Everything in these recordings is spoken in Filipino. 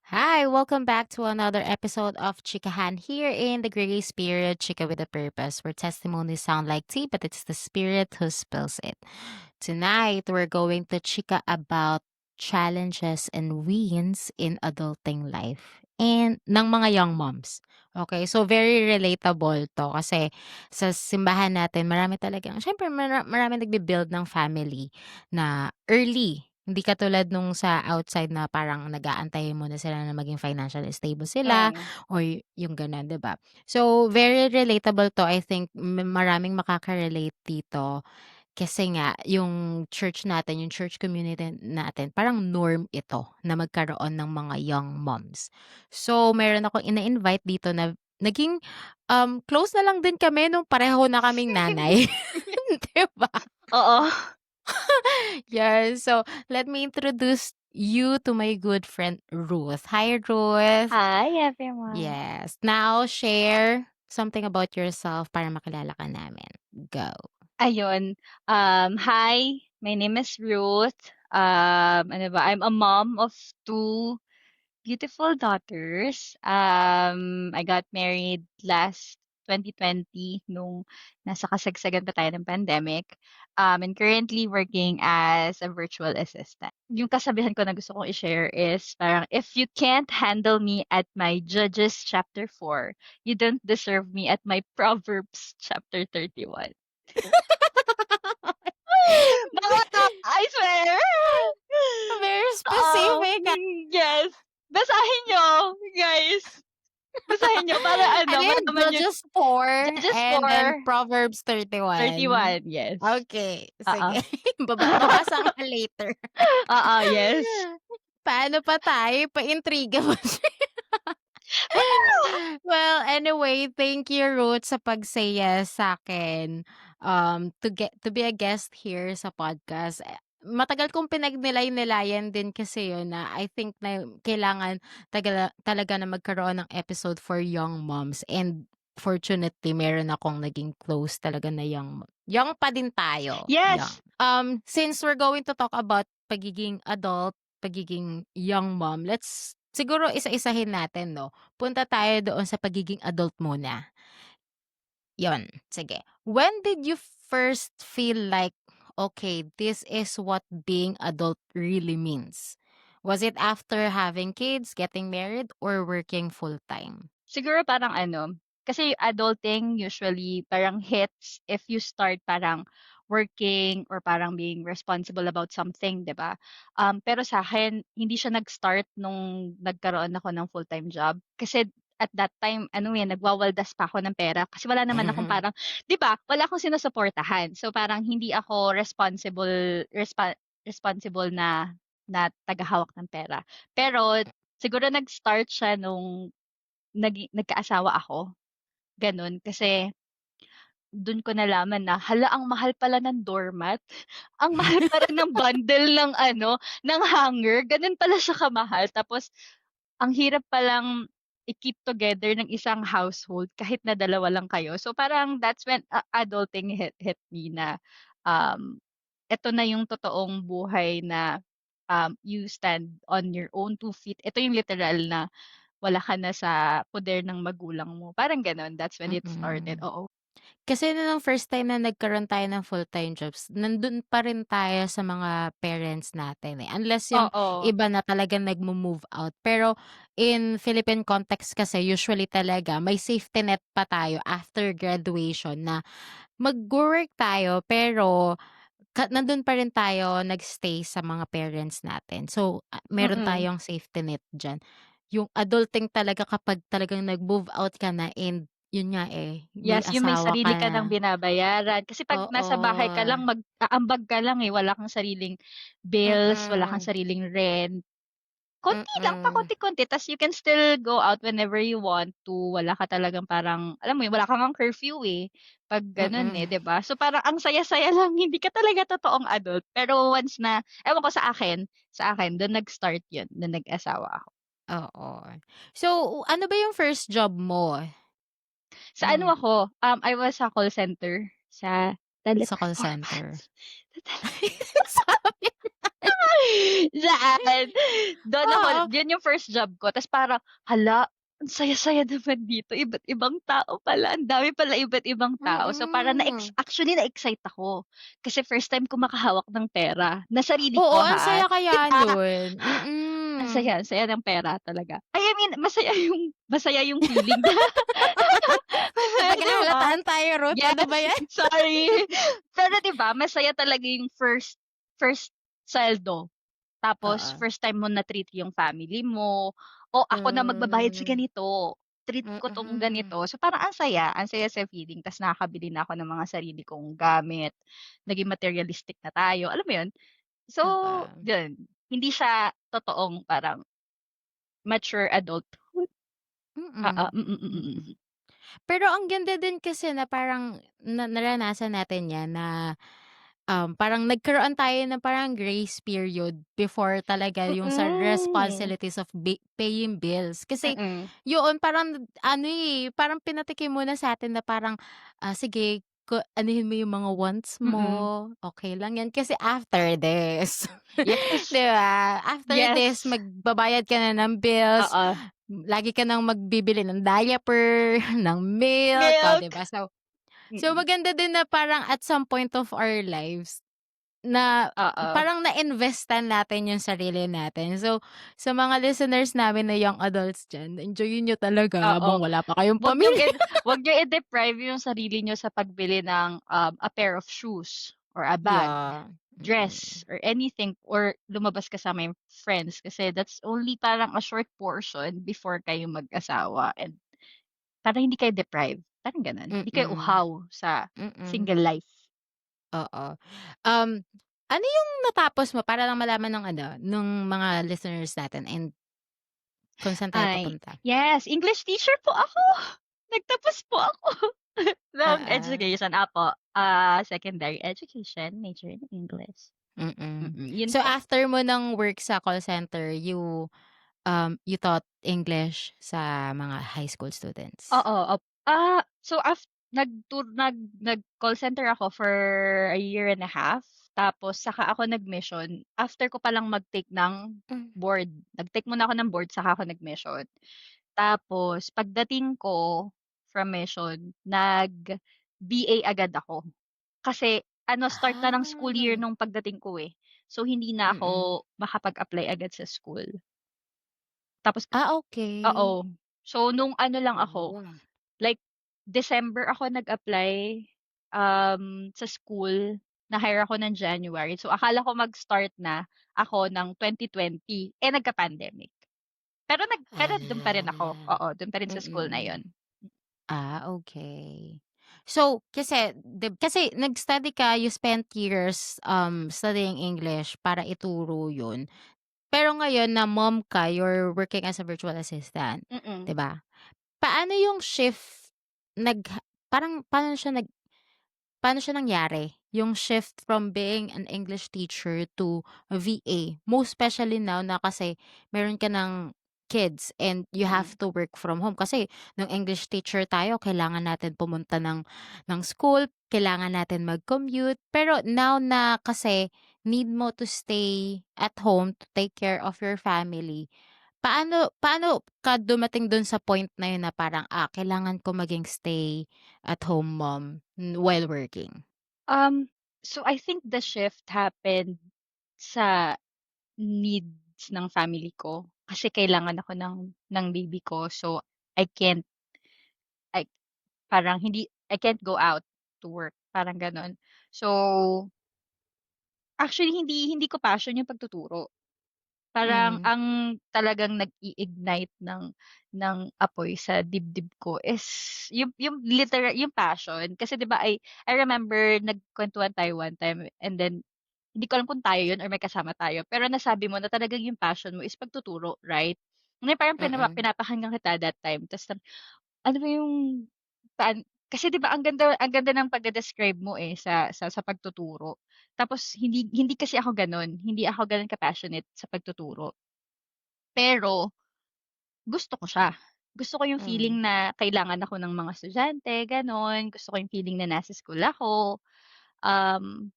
Hi, welcome back to another episode of Chikahan here in the Grace Period, Chika with a Purpose, where testimonies sound like tea, but it's the spirit who spills it. Tonight, we're going to chika about challenges and wins in adulting life and ng mga young moms. Okay, so very relatable to kasi sa simbahan natin marami talagang, syempre marami nagbi-build ng family na early. Hindi katulad nung sa outside na parang nag-aantay muna sila na maging financially stable sila Mm. or yung gano'n, 'di ba? So, very relatable 'to. I think maraming makaka-relate dito kasi nga yung church natin, yung church community natin, parang norm ito na magkaroon ng mga young moms. So, meron akong ina-invite dito na naging, close na lang din kami nung pareho na kaming nanay, 'di ba? Oo. Yes. So let me introduce you to my good friend Ruth. Hi, Ruth. Hi, everyone. Yes. Now share something about yourself para makilala ka namin. Go. Ayun, hi, my name is Ruth. Ano ba, I'm a mom of two beautiful daughters. I got married last 2020 nung nasa kasagsagan pa tayo ng pandemic. And currently working as a virtual assistant. Yung kasabihan ko na gusto kong i-share is parang, if you can't handle me at my Judges chapter 4, you don't deserve me at my Proverbs chapter 31. Mga I swear! Very specific. Yes. Basahin niyo, guys. Basahin niyo para Ano yun? malaman niyo. Judges 4 Judges and then 4, Proverbs 31. 31, yes. Okay. Oo. Sige. Babasa nga later. Oo, yes. Paano pa tayo? Pa-intriga mo siya. Well, anyway, thank you, Ruth, sa pag-say yes sa'kin, to be a guest here sa podcast. Matagal kong pinagnilay-nilayan din kasi yun na I think na kailangan talaga na magkaroon ng episode for young moms and fortunately meron akong naging close talaga na young pa din tayo, young. Yes. Since we're going to talk about pagiging adult, pagiging young mom, let's siguro isa-isahin natin 'no. Punta tayo doon sa pagiging adult muna. Yon, sige. When did you first feel like, "Okay, this is what being adult really means?" Was it after having kids, getting married, or working full-time? Siguro parang ano, kasi adulting usually parang hits if you start parang working or parang being responsible about something, 'di ba? Pero sa akin hindi siya nag-start nung nagkaroon ako ng full-time job. Kasi at that time ano, eh, nagwawaldas pa ako ng pera kasi wala naman akong parang 'di ba, wala akong sinusuportahan. So parang hindi ako responsible na na tagahawak ng pera. Pero siguro nag-start siya nung nagkaasawa ako, gano'n. Kasi dun ko nalaman na, hala ang mahal pala ng doormat, ang mahal pala ng bundle ng ano, ng hanger, gano'n pala siya kamahal. Tapos ang hirap palang i-keep together ng isang household kahit na dalawa lang kayo. So parang that's when adulting hit me na, um, eto na yung totoong buhay na, you stand on your own 2 feet. Ito yung literal na wala ka na sa poder ng magulang mo, parang gano'n. That's when it started, Mm. oo. Kasi nung first time na nagkaroon tayo ng full-time jobs, nandun pa rin tayo sa mga parents natin, eh. Unless yung Oo, iba na talagang nagmo-move out. Pero in Philippine context kasi usually talaga may safety net pa tayo after graduation na magwo-work tayo pero nandun pa rin tayo nag-stay sa mga parents natin. So, meron mm. tayong safety net diyan. Yung adulting talaga kapag talagang nag-move out ka na and yun nga, eh, may Yes, yung may asawa ka sarili ka na. ng binabayaran. Kasi 'pag nasa bahay ka Oo. lang mag-aambag ka lang, eh, wala kang sariling bills, wala kang Mm, sariling rent. Konti lang, mm, pakonti-konti ta's you can still go out whenever you want to. Wala ka talagang parang alam mo yun, wala ka ngang curfew, eh, 'pag gano'n, mm. eh, 'di ba? So, parang ang saya-saya lang, hindi ka talaga totoong adult. Pero once na ewan ko sa akin dun nag-start yun, nung nag-asawa ako. Oo. So, ano ba yung first job mo? Sa ano Hmm, ako, I was sa call center sa sa call Teleperformance. center? Sa Teleperformance. Sabi. Saan? Do'n ako Oo, 'yun yung first job ko ta's parang, hala, ang saya-saya naman dito, iba't ibang tao pala, ang dami pala iba't ibang tao. So parang mm. actually na-excite ako, kasi first time ko makahawak ng pera, na sarili Oo, ko ang ha, saya 'di kaya ba? nun, Ang saya ng pera talaga. I mean masaya yung feeling. Masaya, 'di ba? Nagkakahalataan tayo, Ruth, ano Yes, ba yan? sorry. Pero 'di ba masaya talaga yung first first sweldo. Tapos Oo. first time mo na-treat yung family mo, "Oh, ako na magbabayad sa Hmm, ganito, treat ko 'tong mm. ganito." So parang ang saya sa feeling ta's nakakabili na ako ng mga sarili kong gamit, naging materialistic na tayo, alam mo yun? So, Oo, yun, hindi siya totoong parang mature adulthood. Oo, mm. mm. Pero ang ganda din kasi na parang naranasan natin 'yan na, parang nagkaroon tayo ng parang grace period before talaga yung sa Mm, responsibilities of paying bills. Kasi mm, yun parang ano, parang pinatikim muna sa'tin na parang, sige anuhin mo yung mga wants mm. mo, okey lang yan kasi after this, Yes, 'di ba? After this yes, magbabayad ka na ng bills, oo. lagi ka ng magbibili ng diaper, ng milk, oh, 'di Milk, ba? So mm, maganda din na parang at some point of our lives na oo. parang na-investan natin yung sarili natin. So, sa mga listeners namin na young adults diyan, enjoyin niyo talaga Oo, habang wala pa kayong wag niyong pamilya. wag niyo i-deprive yung sarili niyo sa pagbili ng, a pair of shoes or a bag, Yeah, mm. dress, or anything or lumabas kasama yung friends kasi that's only parang a short portion before kayo mag-asawa and para hindi kayo deprive, parang gano'n. Hindi kayo Mm, uhaw sa mm, single life. oo. Um, ano yung natapos mo para lang malaman ng ano, nung mga listeners natin and kung saan tayo Ay, papunta? yes, English teacher po ako. Nagtapos po ako ng Oo, education, secondary education, major in English. mm. Yun So po. after mo ng work sa call center, you taught English sa mga high school students? Oo, so nag-call center ako for a year and a half, tapos saka ako nag-mission after ko palang mag-take ng Hmm. board. Nag-take muna ako ng board saka ako nag-mission. Tapos pagdating ko from mission, nag-BA agad ako. Kasi ano, start na ng school year Ah, nung pagdating ko, eh. So hindi na mm. ako makapag-apply agad sa school. Tapos Okey. oo. So nung ano lang ako, Oh. like December ako nag-apply, sa school, na-hire ako ng January. So akala ko mag-start na ako ng 2020, eh, nagka-pandemic. Pero dun pa rin ako, Hala, oo, dun pa rin sa school na mm. yun. Okey. So, kasi nag-study ka, you spent years, studying English para ituro yun. Pero ngayon na mom ka, you're working as a virtual assistant, Mm. 'di ba? Paano yung shift nag parang paano siya nangyari, yung shift from being an English teacher to a VA? Most especially now na kasi meron ka ng kids and you have Mm. to work from home. Kasi nung English teacher tayo kailangan natin pumunta ng school, kailangan natin mag-commute. Pero now na kasi need mo to stay at home to take care of your family, paano paano ka dumating dun sa point na yun na parang, kailangan ko maging stay at home mom while working? Um, so I think the shift happened sa needs ng family ko. Kasi kailangan ako ng baby ko, so I can't I I can't go out to work, parang gano'n. So, actually hindi ko passion yung pagtuturo. Parang Hmm, ang talagang nag-i-ignite ng apoy sa dibdib ko is yung literal yung passion. Kasi 'di ba I remember nagkuwentuhan tayo one time and then hindi ko alam kung tayo yun or may kasama tayo, pero nasabi mo na talagang yung passion mo is pagtuturo, right? Hindi parang mm. pinapakinggan kita that time ta's ano ba yung kasi 'di ba ang ganda ng pagde-describe mo, eh, sa pagtuturo. Tapos hindi kasi ako gano'n, hindi ako gano'n ka-passionate sa pagtuturo. Pero gusto ko siya. Gusto ko yung Hmm, feeling na kailangan ako ng mga estudyante, gano'n. Gusto ko yung feeling na nasa school ako. Um,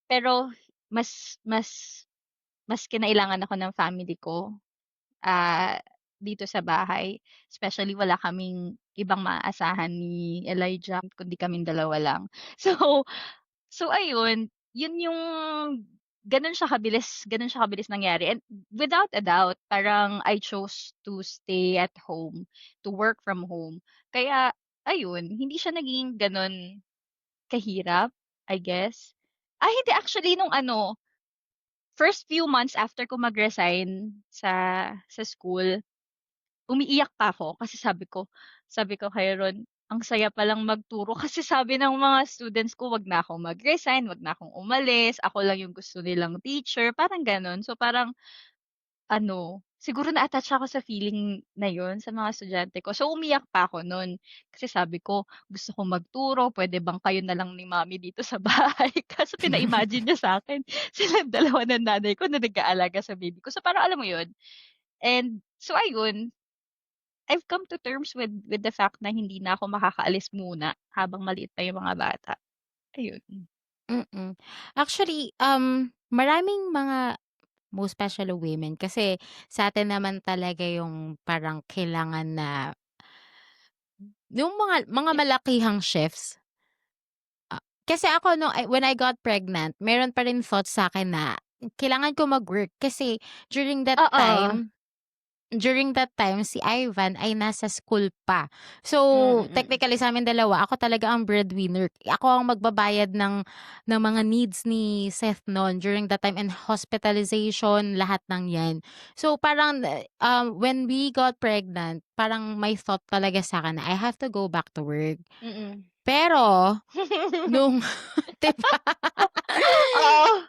pero mas mas mas kinailangan ako ng family ko, ah, dito sa bahay. Especially wala kaming ibang maaasahan ni Elijah kundi kaming dalawa lang. So so ayun, yun yung gano'n siya kabilis nangyari and without a doubt parang I chose to stay at home, to work from home. Kaya ayun, hindi siya naging gano'n kahirap, I guess. Hindi actually nung ano, first few months after ko mag-resign sa school, umiiyak pa ako kasi sabi ko kay Ron, "Ang saya palang magturo." Kasi sabi ng mga students ko, "Wag na akong mag-resign, wag na akong umalis, ako lang yung gusto nilang teacher." Parang gano'n. So, parang ano, siguro na-attach ako sa feeling na yun sa mga estudyante ko. So, umiyak pa ako nun. Kasi sabi ko, "Gusto kong magturo, puwede bang kayo na lang ni mommy dito sa bahay?" Kaso pina-imagine niya sa'kin silang dalawa ng nanay ko na nag-aalaga sa baby ko. So, parang alam mo yun? And so ayun, I've come to terms with the fact na hindi na ako makakaalis muna habang maliit pa yung mga bata, ayun. Mm. Actually, maraming mga most especially women kasi sa'tin naman talaga yung parang kailangan na yung mga Yep. malakihang chefs. Kasi ako when I got pregnant meron pa rin thoughts sa'kin na kailangan ko mag-work kasi during that Oo. time during that time si Ivan ay nasa school pa. So, Mm. technically sa'min dalawa ako talaga ang breadwinner. Ako ang magbabayad ng mga needs ni Seth no'n during that time and hospitalization, lahat ng 'yan. So, parang, when we got pregnant, parang may thought talaga sa'kin na I have to go back to work. Mm. Pero nung 'di ba? Oo.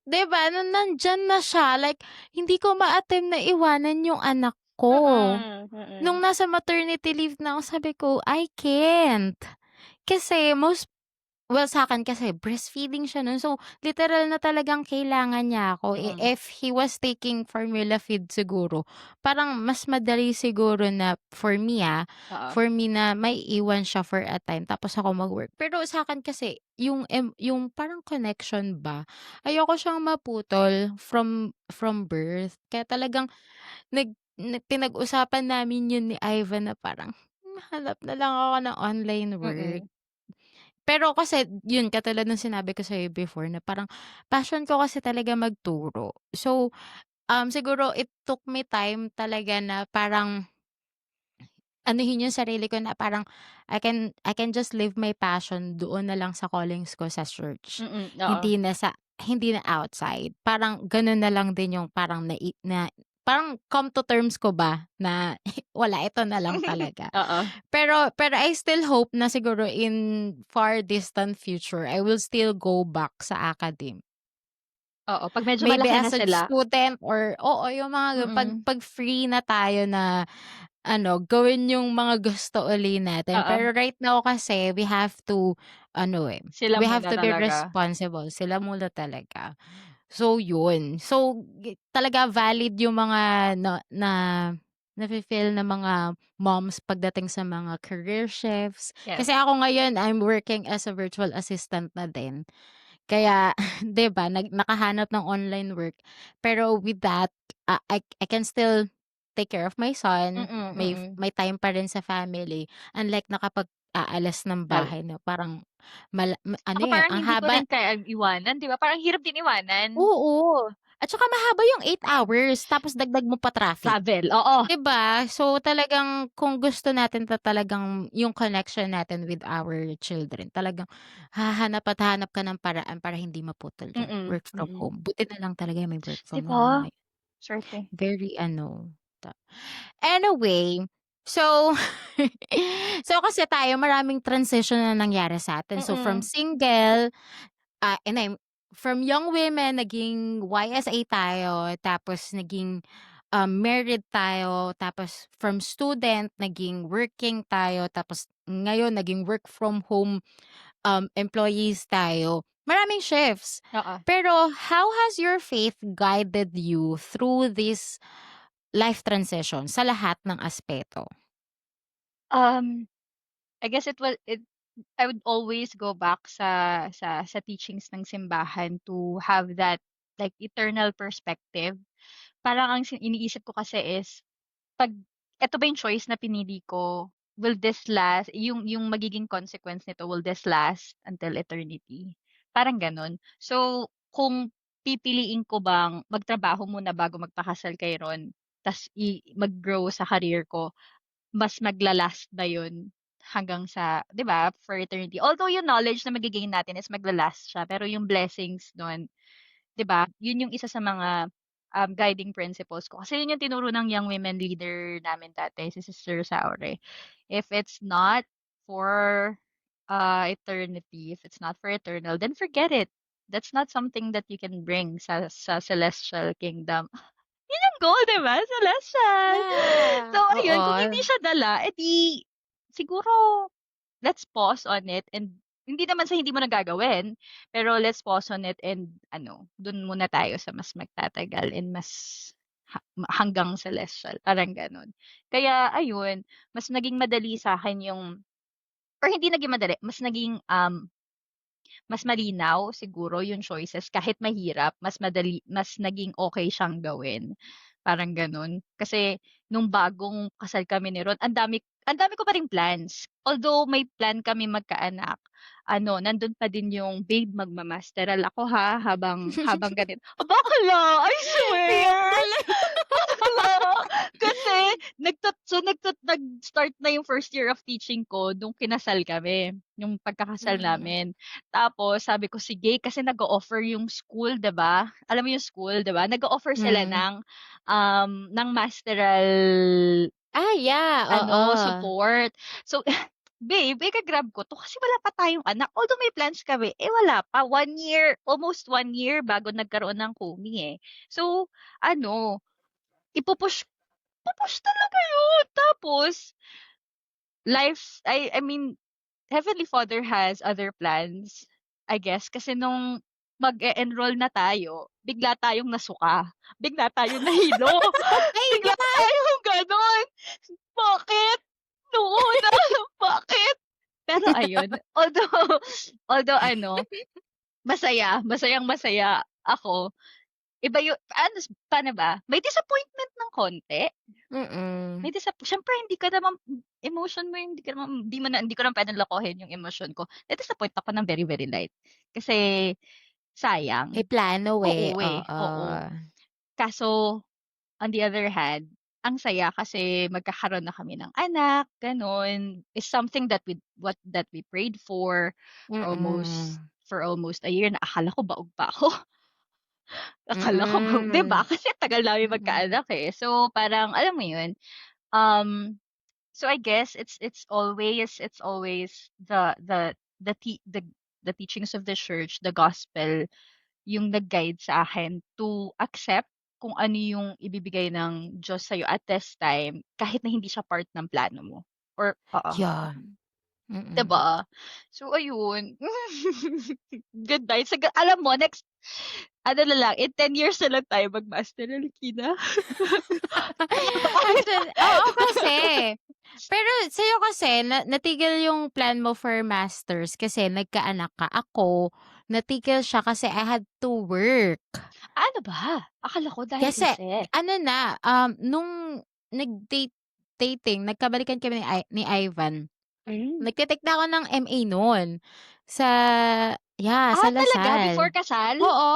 'Di ba nung nandiyan na siya like hindi ko ma-attempt na iwanan yung anak ko. Mm, Nung mm. nasa maternity leave na ako sabi ko, "I can't." Kasi sa'kin kasi breastfeeding siya nun so literal na talagang kailangan niya ako. Mm. If he was taking formula feed siguro, parang mas madali siguro na Oo. for me na maiiwan siya for a time tapos ako mag-work. Pero sa'kin kasi yung parang connection ba, ayoko siyang maputol from birth. Kaya talagang pinag-usapan namin yun ni Ivan na parang, hanap na lang ako ng online work." Mm. Pero kasi yun katulad ng sinabi ko sa'yo before na parang passion ko kasi talaga magturo. So, siguro it took me time talaga na parang anuhin yung sarili ko na parang I can just live my passion doon na lang sa callings ko sa church. Mm, oo. Hindi na outside. Parang gano'n na lang din yung parang na parang come to terms ko ba na wala, ito na lang talaga. Oo. Pero I still hope na siguro in far distant future, I will still go back sa academe. Oo, 'pag medyo Maybe malaki na as a sila. student or oo, yung mga 'pag Mm. 'pag free na tayo na gawin yung mga gusto uli natin. Oo, Pero right now kasi we have to sila we have muna to be talaga. responsible. Sila muna talaga. So yun. So talaga valid yung mga nafi-feel ng mga moms pagdating sa mga career shifts. Yes. Kasi ako ngayon, I'm working as a virtual assistant na din. Kaya 'di ba nakahanap ng online work. Pero with that, I can still take care of my Mm, son, mm. may time pa rin sa family. Unlike na kapag aalis ng Lal bahay na parang ano Ako yan, parang ang hindi ko haba. rin kaya iwanan, 'di ba? Parang hirap din iwanan. Oo, at saka mahaba yung 8 hours tapos dagdag mo pa traffic. Travel, oo. 'Di ba? So, talagang kung gusto natin talagang yung connection natin with our children, talagang hahanap at hahanap ka ng paraan para hindi maputol yun, Mm, work from mm. home. Buti na lang talaga may work 'Di from home ba? ngayon. Swerte. Very anyway, so so kasi tayo maraming transition na nangyari sa'tin. So, from Mm. single, and from young women naging YSA tayo, tapos naging, married tayo, tapos from student naging working tayo, tapos ngayon naging work from home, employees tayo. Maraming shifts. Oo. Pero how has your faith guided you through this life transition sa lahat ng aspeto? Um, I guess I would always go back sa teachings ng simbahan to have that like eternal perspective. Parang ang iniisip ko kasi is 'pag eto ba yung choice na pinili ko, will this last yung magiging consequence nito, will this last until eternity? Parang gano'n. So, kung pipiliin ko bang magtrabaho muna bago magpakasal kay Ron, ta's mag-grow sa career ko, mas magla-last ba yun hanggang sa 'di ba, for eternity. Although yung knowledge na mage-gain natin is magla-last siya, pero yung blessings nun 'di ba, yun yung isa sa mga, guiding principles ko. Kasi yun yung tinuro ng young women leader namin dati, si Sister Saure. If it's not for, eternity, if it's not for eternal, then forget it. That's not something that you can bring sa celestial kingdom. Yun yung goal 'di ba, celestial. So Yeah, ayun, kung hindi oo. siya dala, eh di siguro let's pause on it and hindi naman sa hindi mo na gagawin, pero let's pause on it and ano, dun muna tayo sa mas magtatagal and mas hanggang celestial, parang gano'n. Kaya ayun, mas naging madali sa'kin yung or hindi naging madali, mas malinaw siguro yung choices kahit mahirap, mas naging okey siyang gawin, parang gano'n. Kasi nung bagong kasal kami ni Ron ang dami ko pa ring plans. Although may plan kami magkaanak, ano nandun pa din yung, "Babe magma-masteral ako ha, habang habang ganito." Bakla, I Iyak swear! tuloy. Bakla! Kasi nag-start na yung first year of teaching ko nung kinasal kami, yung pagkakasal Mm, namin. Tapos sabi ko, "Sige," kasi nag-o-offer yung school, 'di ba? Alam mo yung school, 'di ba? Nag-o-offer sila hmm. ng masteral Ah, yeah, ano, oo. support. So, "Babe, ika-grab ko 'to kasi wala pa tayong anak." Although may plans kami, eh, wala pa. 1 year, almost 1 year bago nagkaroon ng kumi, eh. So, ano, ipu-push pupush talaga yun. Tapos I mean Heavenly Father has other plans, I guess, kasi nung mag-e-enroll na tayo, bigla tayong nasuka, bigla tayong nahilo, Ay, bigla bakit? tayong gano'n. Bakit? Noon, bakit? Pero ayun, although although ano, masayang-masaya ako. Iba ano, paano ba, may disappointment ng konti. May Mm, siyempre hindi ka naman emotion mo hindi ka naman hindi ko naman puwedeng lokohin yung emosyon ko. Na-disappoint ako ng very, very light. Kasi may sayang. plano, eh, Oo, eh, oo. oo. Kaso on the other hand, ang saya kasi magkakaroon na kami ng anak, gano'n. Is something that we prayed Mm, for almost a year na akala ko baog pa ako. Akala ko baog 'di ba? mm, Kasi ang tagal namin mm. magkaanak, eh. So, parang alam mo 'yun, um So I guess it's always the teachings of the church, the gospel, yung nag-guide sa akin to accept kung ano yung ibibigay ng Diyos sa'yo at this time, kahit na hindi siya part ng plano mo or oo, Yeah, mm. 'di. So ayun, goodbye alam mo next ano na lang, in 10 years na lang tayo mag-master Kina. Actually oo kasi. Pero sa'yo kasi natigil yung plan mo for masters kasi nagkaanak ka. Ako, natigil siya kasi I had to work. Ano ba? Akala ko dahil Kasi reset. ano na, nung dating nagkabalikan kami ni Ivan, Hmm. nagte-take na ako ng MA nun sa sa Talaga before Lasal. kasal? Oo,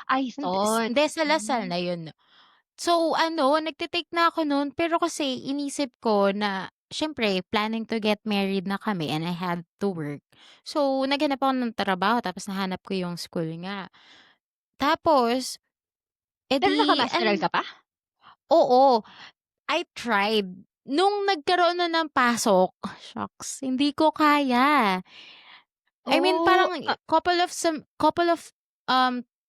I thought. hindi sa Lasal Hmm. na yun. So ano, nagte-take na ako nun pero kasi inisip ko na siyempre planning to get married na kami and I had to work. So naghanap ako ng trabaho tapos nahanap ko yung school nga. Tapos, Pero edi naka-masteral ka pa? oo, I tried. Nung nagkaroon na ng pasok, shucks, hindi ko kaya. I mean Oh, parang couple of,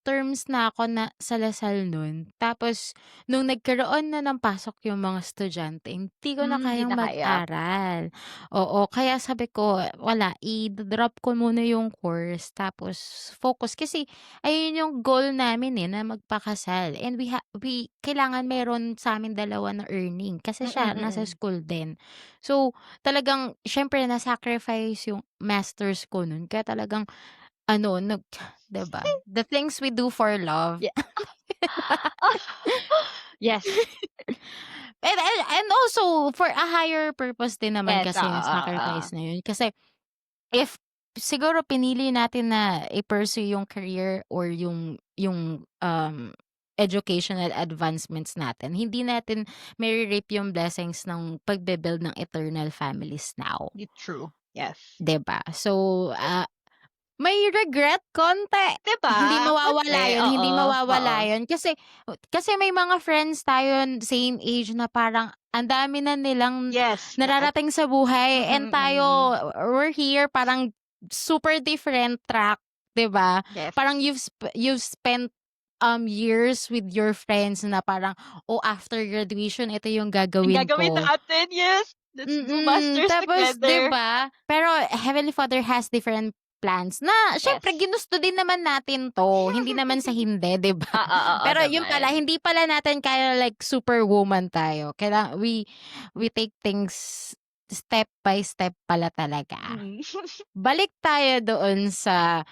terms na ako na sa Lasal nun. Tapos nung nagkaroon na ng pasok yung mga estudyante, hindi ko na hindi kayang na kaya. mag-aral. Oo, kaya sabi ko, wala, i-drop ko muna yung course tapos focus. Kasi ayun yung goal namin, eh, na magpakasal and we kailangan meron sa'min dalawa na earning kasi siya nasa Mm. school din. So talagang siyempre na-sacrifice yung masters ko nun kaya talagang ano, 'di ba? The things we do for love. Yeah. Yes. And also for a higher purpose din naman Yes, kasi oo, yung oo. sacrifice na yun. Kasi if siguro pinili natin na i-pursue yung career or yung educational advancements natin, hindi natin mare-reap yung blessings ng pagbe-build ng eternal families now, True. Yes. 'di ba? So, may regret konti. 'Di Hindi ba? mawawala Konti, yun, hindi oo, oo. mawawala yun kasi may mga friends tayo same age na parang ang dami na nilang Yes, nararating sa buhay and mm, tayo, we're here parang super different track, 'di ba? yes. Parang you've spent, years with your friends na parang, "Oh, after graduation ito yung Ang gagawin gagawin ko." natin, yes. Let's do masters Tapos 'di together. ba, pero Heavenly Father has different plans na siyempre Yes. ginusto din naman natin 'to, hindi naman sa hindi, 'di ba? Oo, oo Pero yun naman. pala, hindi pala natin kaya like superwoman tayo, we take things step by step pala talaga. Mm. Balik tayo doon sa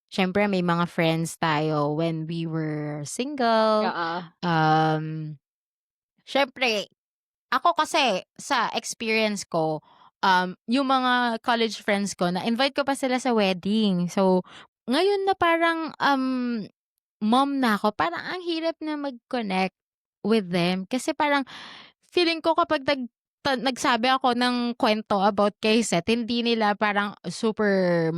siyempre may mga friends tayo when we were single, Oo. um, siyempre ako kasi sa experience ko, yung mga college friends ko na-invite ko pa sila sa wedding. So, ngayon na parang, mom na ako, parang ang hirap na mag-connect with them kasi parang feeling ko kapag nagsabi ako ng kwento about kay Seth, hindi nila parang super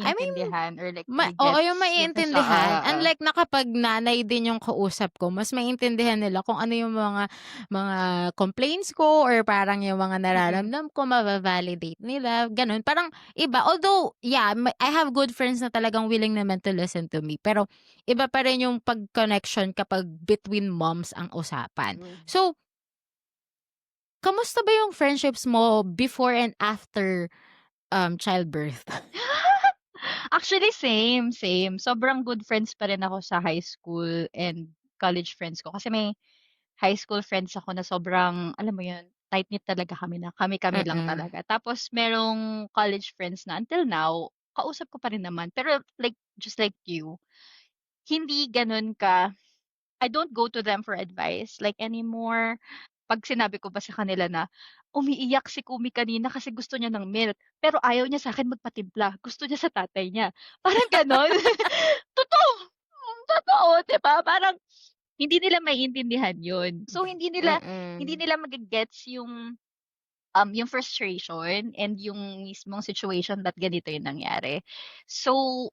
I mean Iintindihan or like oo, yung gets yung oo, maiintindihan. oo. Unlike na kapag nanay din yung kausap ko, mas maiintindihan nila kung ano yung mga complaints ko or parang yung mga Mm. nararamdam ko, mava-validate nila, gano'n. Parang iba. Although, yeah, I have good friends na talagang willing naman to listen to me, pero iba pa rin yung pag-connection kapag between moms ang usapan. Mm. So, kamusta ba yung friendships mo before and after, childbirth? Actually, same, same. Sobrang good friends pa rin ako sa high school and college friends ko. Kasi may high school friends ako na sobrang, alam mo yun, tight-knit talaga kami na kami-kami lang Mm. talaga. Tapos merong college friends na until now, kausap ko pa rin naman. Pero like, just like you, hindi ganun ka I don't go to them for advice like anymore. 'Pag sinabi ko ba sa kanila na, "Umiiyak si Kumi kanina kasi gusto niya ng milk, pero ayaw niya sa'kin magpatimpla, gusto niya sa tatay niya." Parang gano'n. Totoo, totoo, 'di ba? Parang hindi nila maiintindihan 'yun. So hindi Mm. nila mage-gets yung frustration and yung mismong situation ba't ganito yung nangyari. So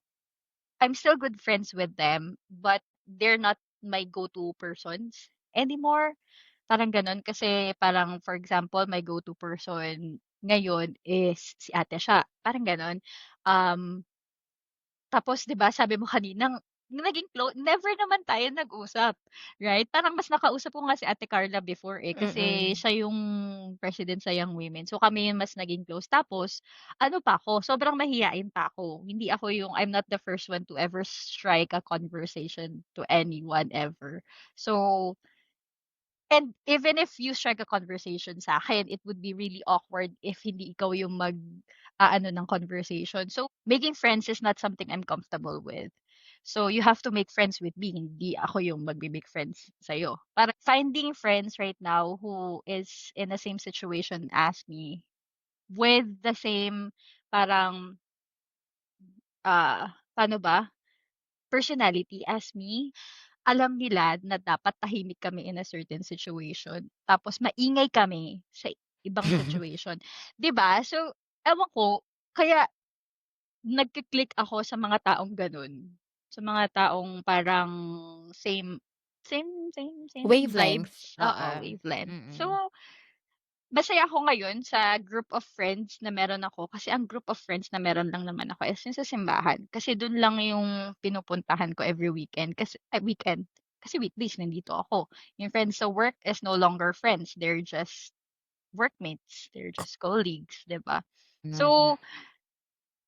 I'm still good friends with them, but they're not my go-to persons anymore. Parang gano'n. Kasi parang for example, my go-to person ngayon is si ate siya, parang gano'n. Um, Tapos 'di ba sabi mo kaninang naging never naman tayo nag-usap, right? Parang mas nakausap ko nga si Ate Carla before, eh, kasi Mm. siya yung president sa Young Women. So kami yung mas naging close. Tapos ano pa ako, sobrang mahiyain pa ako. Hindi ako yung I'm not the first one to ever strike a conversation to anyone ever. So and even if you strike a conversation sa akin, it would be really awkward if hindi ikaw yung mag-aano ng conversation. So, making friends is not something I'm comfortable with. So, you have to make friends with me, hindi ako yung magbe-make friends sa'yo. Parang finding friends right now who is in the same situation as me, with the same parang, paano ba, personality as me. Alam nila na dapat tahimik kami in a certain situation, tapos maingay kami sa ibang situation, 'di ba? So, ewan ko, kaya nagki-click ako sa mga taong gano'n, sa mga taong parang same same Wavelength, vibes, oo, oo. wavelength. So, Mm. masaya ako ngayon sa group of friends na meron ako kasi ang group of friends na meron lang naman ako is yung sa simbahan. Kasi dun lang yung pinupuntahan ko every weekend weekend. Kasi weekdays nandito ako. Yung friends sa work is no longer friends, they're just workmates, they're just colleagues, 'di ba? Mm. So,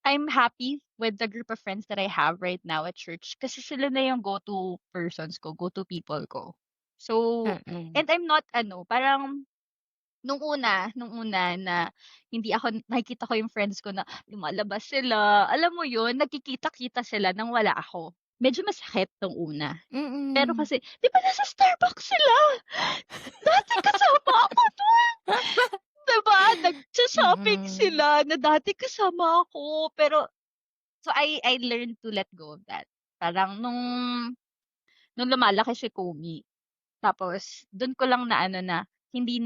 I'm happy with the group of friends that I have right now at church kasi sila na yung go-to persons ko, go-to people ko. So, Mm. and I'm not ano, parang nung una na nakikita ko yung friends ko na lumalabas sila, alam mo yun, nagkikita-kita sila ng wala ako. Medyo masakit nung una. Pero Mm. kasi 'di ba nasa Starbucks sila? Dati kasama ako dun, 'di ba? Nagso-shopping Mm. sila na dati kasama ako. Pero so I learned to let go of that. Parang nung lumalaki si Komi, tapos dun ko lang na ano na, hindi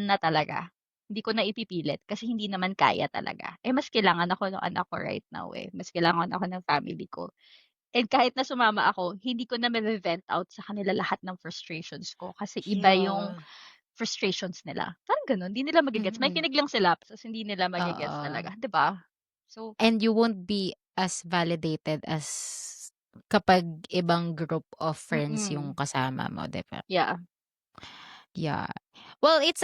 na talaga. Hindi ko na ipipilit kasi hindi naman kaya talaga. Eh, mas kailangan ako ng anak ko right now, eh. Mas kailangan ako ng family ko. And kahit na sumama ako, hindi ko na mave-vent out sa kanila lahat ng frustrations ko kasi iba yung Yeah. frustrations nila. Parang gano'n, hindi nila mage-gets. Mm. Makikinig lang sila ta's hindi nila mage-gets Oo. talaga, 'di ba? So And you won't be as validated as kapag ibang group of friends yung mm, kasama mo, 'di ba? yeah. Yeah. Well, that's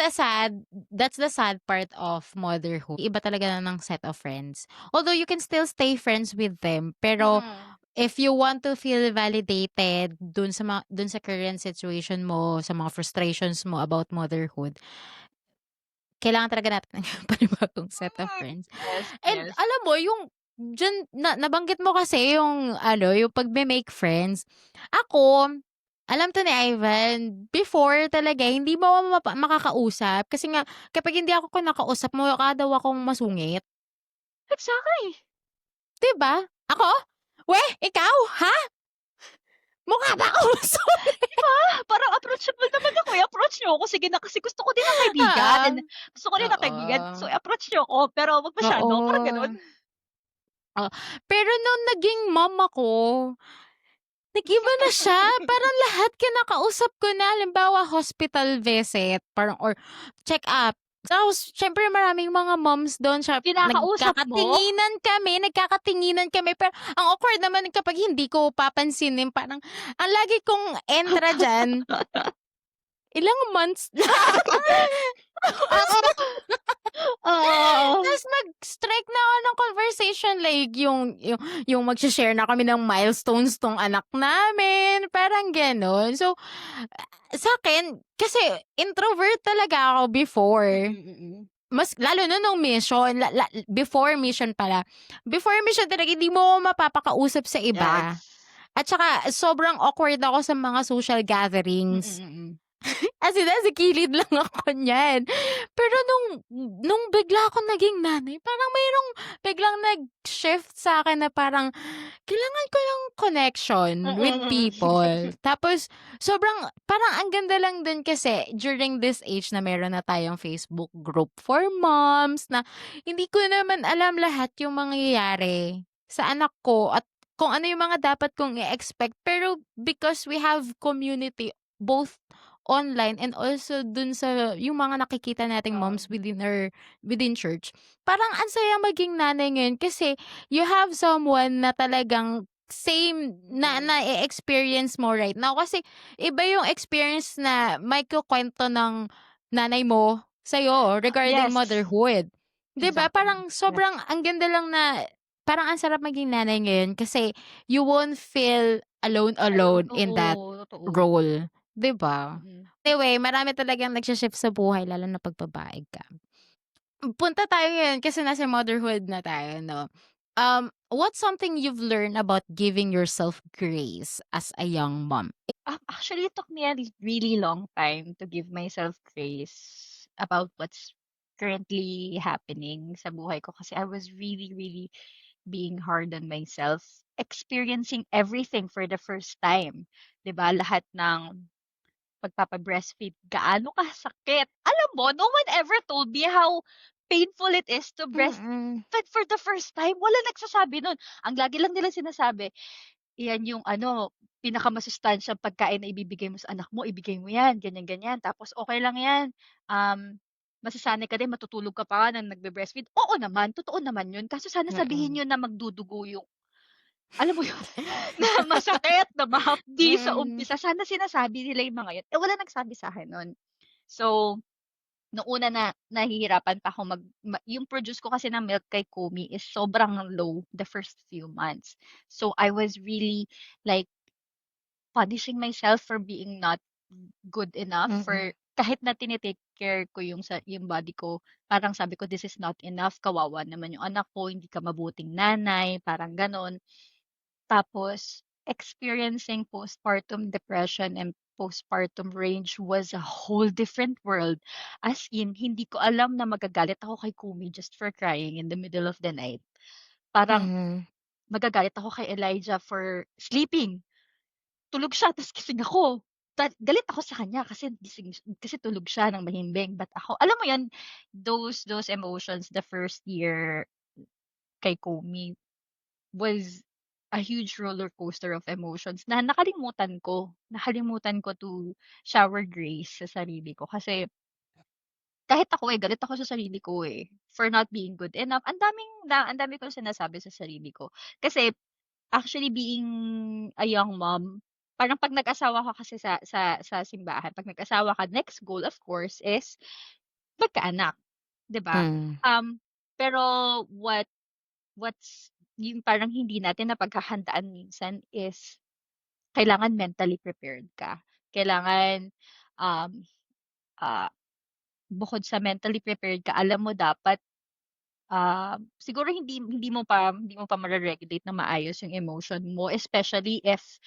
the sad part of motherhood. Iba talaga ng set of friends. Although you can still stay friends with them, pero Mm. if you want to feel validated dun sa current situation mo, sa mga frustrations mo about motherhood, kailangan talaga natin ng panibagong set of friends. Yes, And yes. alam mo yung nabanggit mo kasi yung ano, yung pagme-make friends. Ako, alam 'to ni Ivan, before talaga hindi mo ako makakausap kasi nga kapag hindi ako kinakausap mukha daw akong masungit, Exactly. 'di ba? Ako? Weh, ikaw, ha? Mukha ba akong masungit? 'Di ba? Parang approachable naman ako, i-approach niyo ako. Sige na, kasi gusto ko din ng kaibigan. Oo. Gusto ko rin ng kaibigan, so Oo. i-approach niyo ako, pero 'wag masyado, parang gano'n. Oo. Oh, pero nung naging mom ako, nag-iba na siya. Parang lahat kinakausap ko na. Halimbawa, hospital visit, parang or check-up. Tapos, syempre maraming mga moms do'n. Kinakausap mo? Nagkakatinginan kami. Pero ang awkward naman kapag hindi ko papansinin, parang ang lagi kong entra diyan, ilang months na. Tapos Oo. Tas mag-strike na ako ng conversation like yung magse-share na kami ng milestones 'tong anak namin, parang gano'n. So, sa'kin kasi introvert talaga ako before. Mm. Mas lalo na nung mission, before mission pala. Before mission talaga hindi mo ako mapapakausap sa iba. Yes. At saka sobrang awkward ako sa mga social gatherings. Mm. As in, nasa gilid lang ako niyan. Pero nung bigla akong naging nanay, parang mayroong biglang nag-shift sa'kin na parang kailangan ko ng connection with Mm. people. Tapos sobrang parang ang ganda lang din kasi during this age na meron na tayong Facebook group for moms na hindi ko naman alam lahat yung mangyayari sa anak ko at kung ano yung mga dapat kong i-expect. Pero because we have community both online and also dun sa yung mga nakikita nating Oo. moms within church. Parang ang saya maging nanay ngayon kasi you have someone na talagang same na Mm. na-e-experience mo right now. Kasi iba yung experience na may kukuwento ng nanay mo sa'yo regarding Yes, motherhood. 'Di ba exactly. parang Yes. sobrang ang ganda lang na parang ang sarap maging nanay ngayon kasi you won't feel Alone, alone in that oo, totoo. role, 'di ba? Mm. Anyway, marami talagang nagshi-shift sa buhay lalo na 'pag babae ka. Punta tayo ngayon kasi nasa motherhood na tayo 'no. What's something you've learned about giving yourself grace as a young mom? Actually, it took me a really long time to give myself grace about what's currently happening sa buhay ko kasi I was really, really being hard on myself, experiencing everything for the first time. 'Di ba, lahat ng pagpapa-breastfeed, gaano kasakit. Alam mo, no one ever told me how painful it is to Mm. breastfeed for the first time. Wala nagsasabi nun. Ang lagi lang nila sinasabi, "Iyan yung ano, pinakamasustansyang pagkain na ibibigay mo sa anak mo, ibigay mo 'yan, ganyan, ganyan. Tapos okey lang 'yan, masasanay ka din, matutulog ka pa nga ng nagbe-breastfeed." Oo naman, totoo naman 'yun. Kaso sana sabihin Mm. niyo na magdudugo yung alam mo 'yun, na masakit, na mahapdi sa Mm. umpisa. Sana sinasabi nila yung mga 'yun. Eh, wala nagsabi sa'kin nun. So, nung una na nahihirapan pa ako yung produce ko kasi ng milk kay Kumi is sobrang low the first few months. So, I was really, like, punishing myself for being not good enough for Mm. kahit na care ko yung body ko, parang sabi ko, "This is not enough, kawawa naman yung anak ko, hindi ka mabuting nanay," parang gano'n. Tapos experiencing postpartum depression and postpartum rage was a whole different world. As in, hindi ko alam na magagalit ako kay Kumi just for crying in the middle of the night. Parang Mhm. magagalit ako kay Elijah for sleeping. Tulog siya ta's gising ako. Galit ako sa kanya kasi tulog siya ng mahimbing, but ako alam mo 'yun, those emotions the first year kay Komi was a huge roller coaster of emotions na nakalimutan ko to shower grace sa sarili ko kasi kahit ako, galit ako sa sarili ko, for not being good enough. Ang dami kong sinasabi sa sarili ko. Kasi actually being a young mom, parang 'pag nag-asawa ka kasi sa simbahan, 'pag nag-asawa ka, next goal of course is magkaanak, 'di ba? Hmm. Pero what's yung parang hindi natin napaghahandaan minsan is kailangan mentally prepared ka. Kailangan, um, ah, bukod sa mentally prepared ka, alam mo dapat, siguro hindi mo pa mare-regulate na maayos yung emotion mo, especially if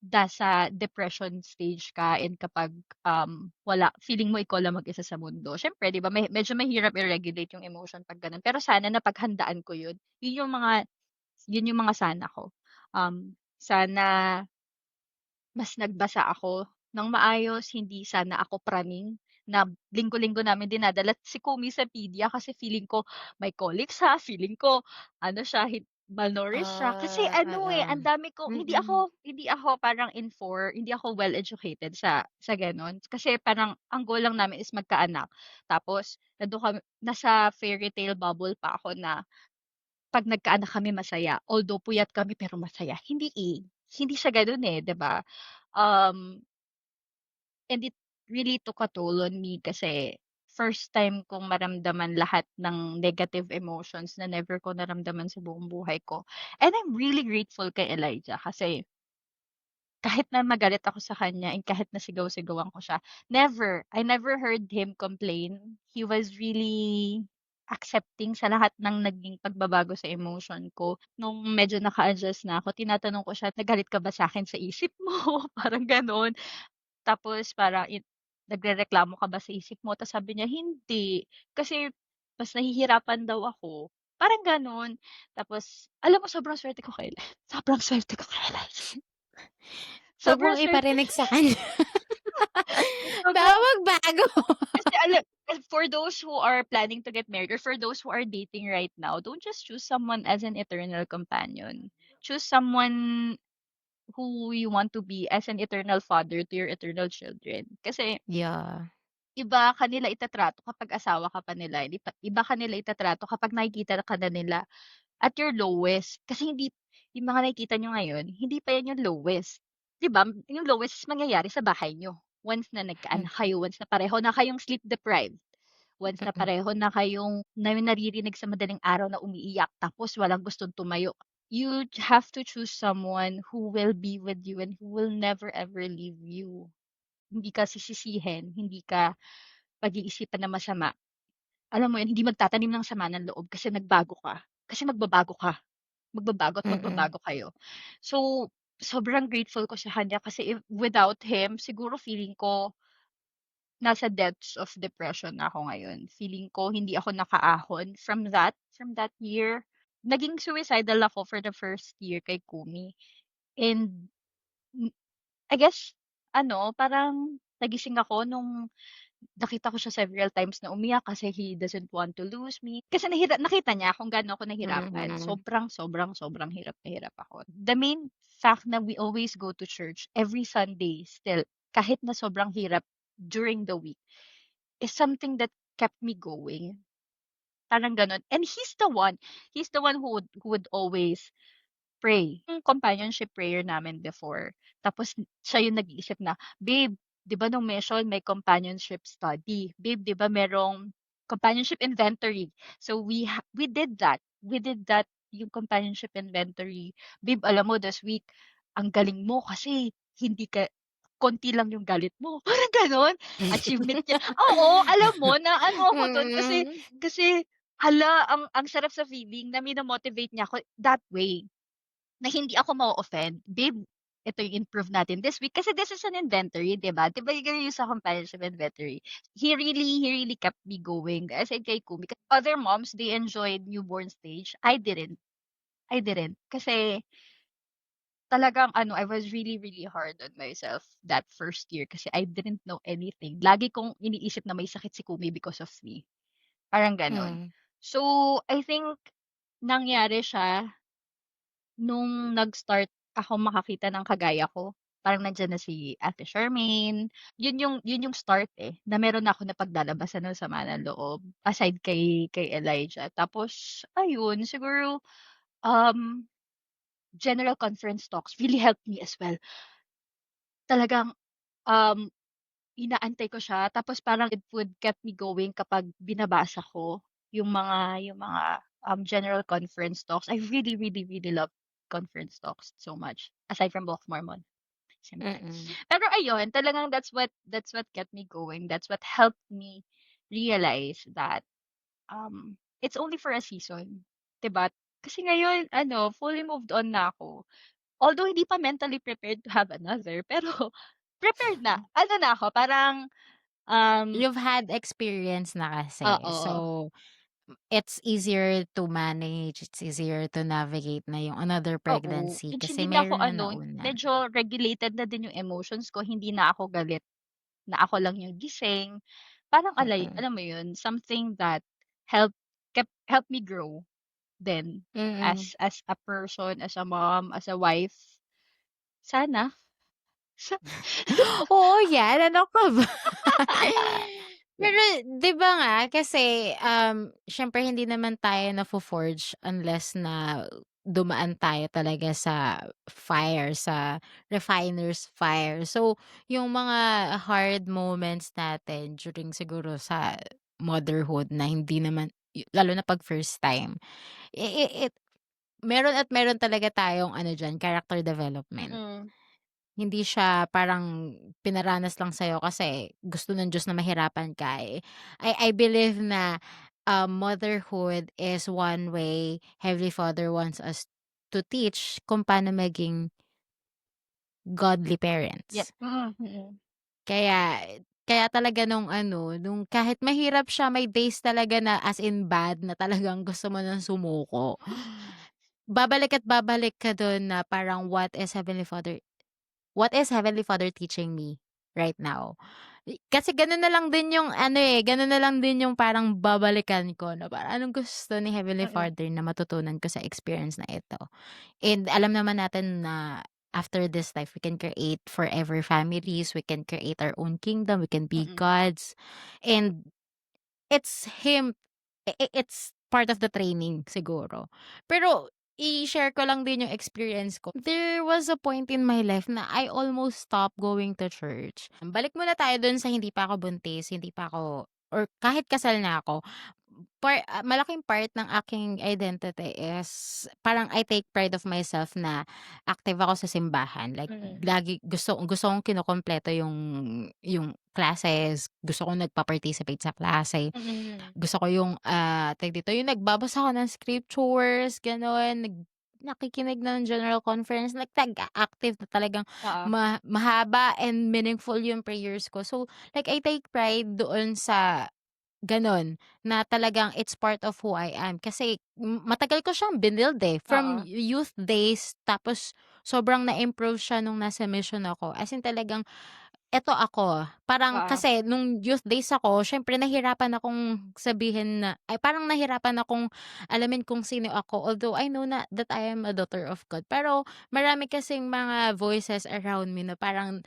nasa depression stage ka and kapag, feeling mo ikaw lang mag-isa sa mundo. Siyempre 'di ba medyo mahirap i-regulate yung emotion 'pag gano'n, pero sana napaghandaan ko yun. Yun yung mga sana ko. Sana mas nagbasa ako ng maayos, hindi sana ako praning na linggo-linggo namin dinadala si Kumi sa pedia kasi feeling ko may colic siya, feeling ko ano siya, malnourished siya. Kasi ano, ang Oo. dami ko Mm. hindi ako parang hindi ako well educated sa gano'n. Kasi parang ang goal lang namin is magkaanak. Tapos nasa fairy tale bubble pa ako na 'pag nagkaanak kami masaya, although puyat kami pero masaya. Hindi siya gano'n, 'di ba? Um, and it really took a toll on me kasi first time kong maramdaman lahat ng negative emotions na never ko naramdaman sa buong buhay ko. And I'm really grateful kay Elijah kasi kahit na magalit ako sa kanya and kahit na sigaw-sigawan ko siya, I never heard him complain. He was really accepting sa lahat ng naging pagbabago sa emotion ko. Nung medyo naka-adjust na ako, tinatanong ko siya, "Nagalit ka ba sa'kin sa isip mo?" Parang gano'n. Tapos parang "Nagrereklamo ka ba sa isip mo?" Tapos sabi niya, "Hindi, kasi mas nahihirapan daw ako." Parang gano'n. Tapos alam mo sobrang swerte ko kay sobrang swerte ko kay Elijah. 'Wag Sobrang mong swerte iparinig sa kanya. Baka sobrang magbago. kasi for those who are planning to get married or for those who are dating right now, don't just choose someone as an eternal companion. Choose someone who you want to be as an eternal father to your eternal children. Kasi Yeah. iba kanila itatrato kapag asawa ka pa nila, hindi pa iba kanila itatrato kapag nakikita ka na nila at your lowest. Kasi hindi yung mga nakikita niyo ngayon, hindi pa yan yung lowest. 'Di ba, yung lowest is mangyayari sa bahay niyo. Once na Hmm. nagkaanak kayo, once na pareho na kayong sleep deprived, once na Mm. pareho na kayong naririnig sa madaling araw na umiiyak tapos walang gustong tumayo. You have to choose someone who will be with you and who will never ever leave you. Hindi ka sisisihin, hindi ka pag-iisipan na masama. Alam mo 'yun, hindi magtatanim ng sama ng loob kasi nagbago ka. Kasi magbabago ka, magbabago at Mm. magbabago kayo. So, sobrang grateful ko sa kanya kasi without him siguro feeling ko nasa depths of depression na ako ngayon. Feeling ko hindi ako nakaahon from that year. Naging suicidal ako for the first year kay Kumi and m I guess parang nagising ako nung nakita ko siya several times na umiyak kasi he doesn't want to lose me. Kasi nakita niya kung gaano ako nahirapan. Mm. Sobrang, sobrang, sobrang hirap na hirap ako. The main fact na we always go to church every Sunday still, kahit na sobrang hirap during the week, is something that kept me going. Parang gano'n. And he's the one who would always pray. Yung companionship prayer namin before. Tapos siya yung nag-iisip na, "Babe, 'di ba nung mission may companionship study? Babe, 'di ba merong companionship inventory?" So we did that. We did that, yung companionship inventory. "Babe, alam mo this week, ang galing mo kasi hindi ka konti lang yung galit mo, parang gano'n. Achievement niya oo, alam mo na ano ako dun kasi Mm. kasi hala ang sarap sa feeling na mino-motivate niya ako that way. Na hindi ako ma-o-offend, "Babe, ito yung improve natin this week." Kasi this is an inventory, 'di ba? 'Di ba yung sa companionship inventory, he really kept me going. As in kay Kumi, kasi other moms, they enjoyed newborn stage, I didn't. Kasi talagang ano, I was really hard on myself that first year kasi I didn't know anything. Lagi kong iniisip na may sakit si Kumi because of me, parang gano'n. Hmm. So, I think nangyari siya nung nag-start ako makakita ng kagaya ko, parang nandiyan na si Ate Charmaine, yun yung start, eh, na meron na ako napaglalabasan ng sama ng loob, aside kay Elijah. Tapos ayun, siguro, um, general conference talks really helped me as well. Talagang, um, inaantay ko siya tapos parang it would kept me going kapag binabasa ko yung mga general conference talks. I really love conference talks so much, aside from Book of Mormon, siyempre. Mm. Pero ayun, talagang that's what kept me going. That's what helped me realize that, it's only for a season, 'di ba? Kasi ngayon ano, fully moved on na ako. Although hindi pa mentally prepared to have another, pero prepared na. Ano na ako, parang, um You've had experience na kasi. oo, So, it's easier to manage, it's easier to navigate na yung another oo. pregnancy And kasi hindi na ako meron na ano, nauna. medyo regulated na din yung emotions ko, hindi na ako galit na ako lang yung gising. Parang Mm. alam mo yun, something that help help me grow then Mm. as a person, as a mom, as a wife. Sana. Sa Oo, yan. Ano ka ba? Pero 'di ba nga kasi, siyempre hindi naman tayo nafo-forge unless na dumaan tayo talaga sa fire, sa refiner's fire. So, yung mga hard moments natin during siguro sa motherhood na hindi naman lalo na 'pag first time, it meron at meron talaga tayong ano diyan, character development. mm, Hindi siya parang pinaranas lang sa'yo kasi gusto ng Diyos na mahirapan ka, eh. I believe na, motherhood is one way Heavenly Father wants us to teach kung paano maging godly yeah, parents. mm. Kaya kaya talaga nung ano, nung kahit mahirap siya, may days talaga na as in bad na talagang gusto mo ng sumuko. Babalik at babalik ka dun na parang what is Heavenly Father teaching me right now? Kasi gano'n na lang din yung ano, eh, gano'n na lang din yung parang babalikan ko na parang anong gusto ni Heavenly Mm, Father na matutunan ko sa experience na ito. And alam naman natin na after this life, we can create forever families, we can create our own kingdom, we can be mm. gods. And it's him it's part of the training siguro. Pero i-share ko lang din yung experience ko. There was a point in my life na I almost stopped going to church. Balik muna tayo dun sa hindi pa ako buntis, hindi pa ako or kahit kasal na ako. Malaking part ng aking identity is parang I take pride of myself na active ako sa simbahan. Like Mm, lagi gusto gusto kong kinukumpleto yung classes, gusto kong nagpa-participate sa klase. mm. Gusto ko yung, tawag dito, yung nagbabasa ako ng scriptures, gano'n, nakikinig ng general conference, like active na talagang Oo, mahaba and meaningful yung prayers ko. So, like I take pride doon sa gano'n, na talagang it's part of who I am. Kasi matagal ko siyang binild, eh, from oo, youth days tapos sobrang na-improve siya nung nasa mission ako. As in talagang eto ako, parang oo, kasi nung youth days ako siyempre nahirapan akong sabihin na ay parang nahirapan akong alamin kung sino ako although I know na that I am a daughter of God. Pero marami kasing mga voices around me na parang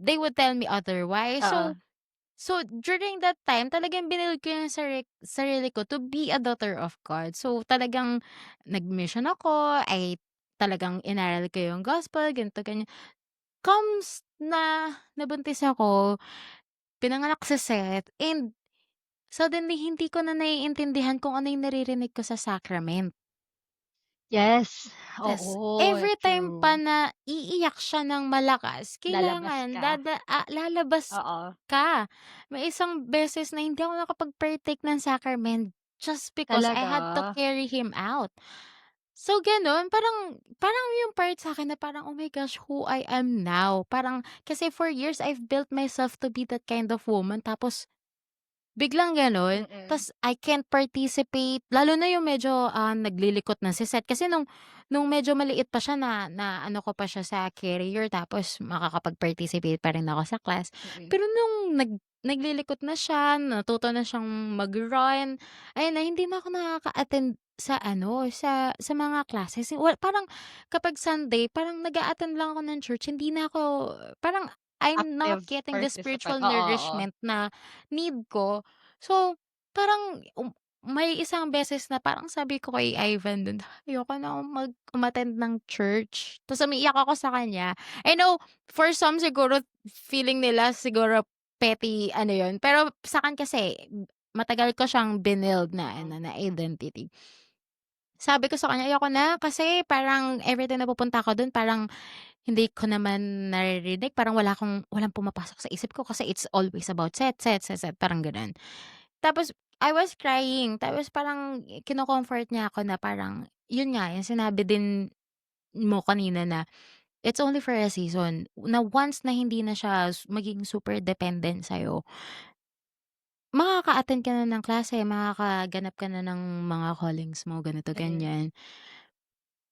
they would tell me otherwise. oo. So during that time talagang binuild ko yung sarili ko to be a daughter of God. So talagang nag-mission ako, ay talagang inaral ko yung gospel, ganito, ganyan. Comes na nabuntis ako, pinanganak sa Seth, and suddenly hindi ko na naiintindihan kung ano yung naririnig ko sa sacrament. Yes, Yes, oo, every time pa true. na iiyak siya ng malakas Lalabas kailangan ka, lalabas oo, ka. May isang beses na hindi ako nakapag-partake ng sacrament just because I talaga? had to carry him out. So gano'n, parang parang yung part sa'kin na parang, "Oh my gosh, who I am now." Parang kasi for years I've built myself to be that kind of woman tapos biglang gano'n, Mm, ta's I can't participate, lalo na yung medyo, naglilikot na si Seth kasi nung medyo maliit pa siya na ano ko pa siya sa carrier tapos makakapag-participate pa rin ako sa class. mm. Pero nung naglilikot na siya, natuto na siyang mag-run, ayun na hindi na ako nakaka-attend sa ano, sa mga classes. Parang kapag Sunday parang nag-a-attend lang ako ng church, hindi na ako parang I'm not Active getting the participant, spiritual oo, oo. nourishment na need ko. So, parang may isang beses na parang sabi ko kay Ivan dun, "Ayoko na umattend ng church." Ta's umiiyak ako sa kanya. I know for some siguro feeling nila siguro petty ano yun, pero sa'kin kasi matagal ko siyang binild na Oo, ano, na identity. Sabi ko sa kanya, "Ayoko na kasi parang everytime na pupunta ako dun parang hindi ko naman naririnig, parang walang pumapasok sa isip ko kasi it's always about Seth, Seth, Seth, Seth," parang gano'n. Tapos I was crying, tapos parang kino-comfort niya ako na parang yun nga, yung sinabi din mo kanina na it's only for a season, na once na hindi na siya maging super dependent sa'yo, makaka-attend ka na ng klase, makakaganap ka na ng mga callings mo, ganito, mm. ganyan.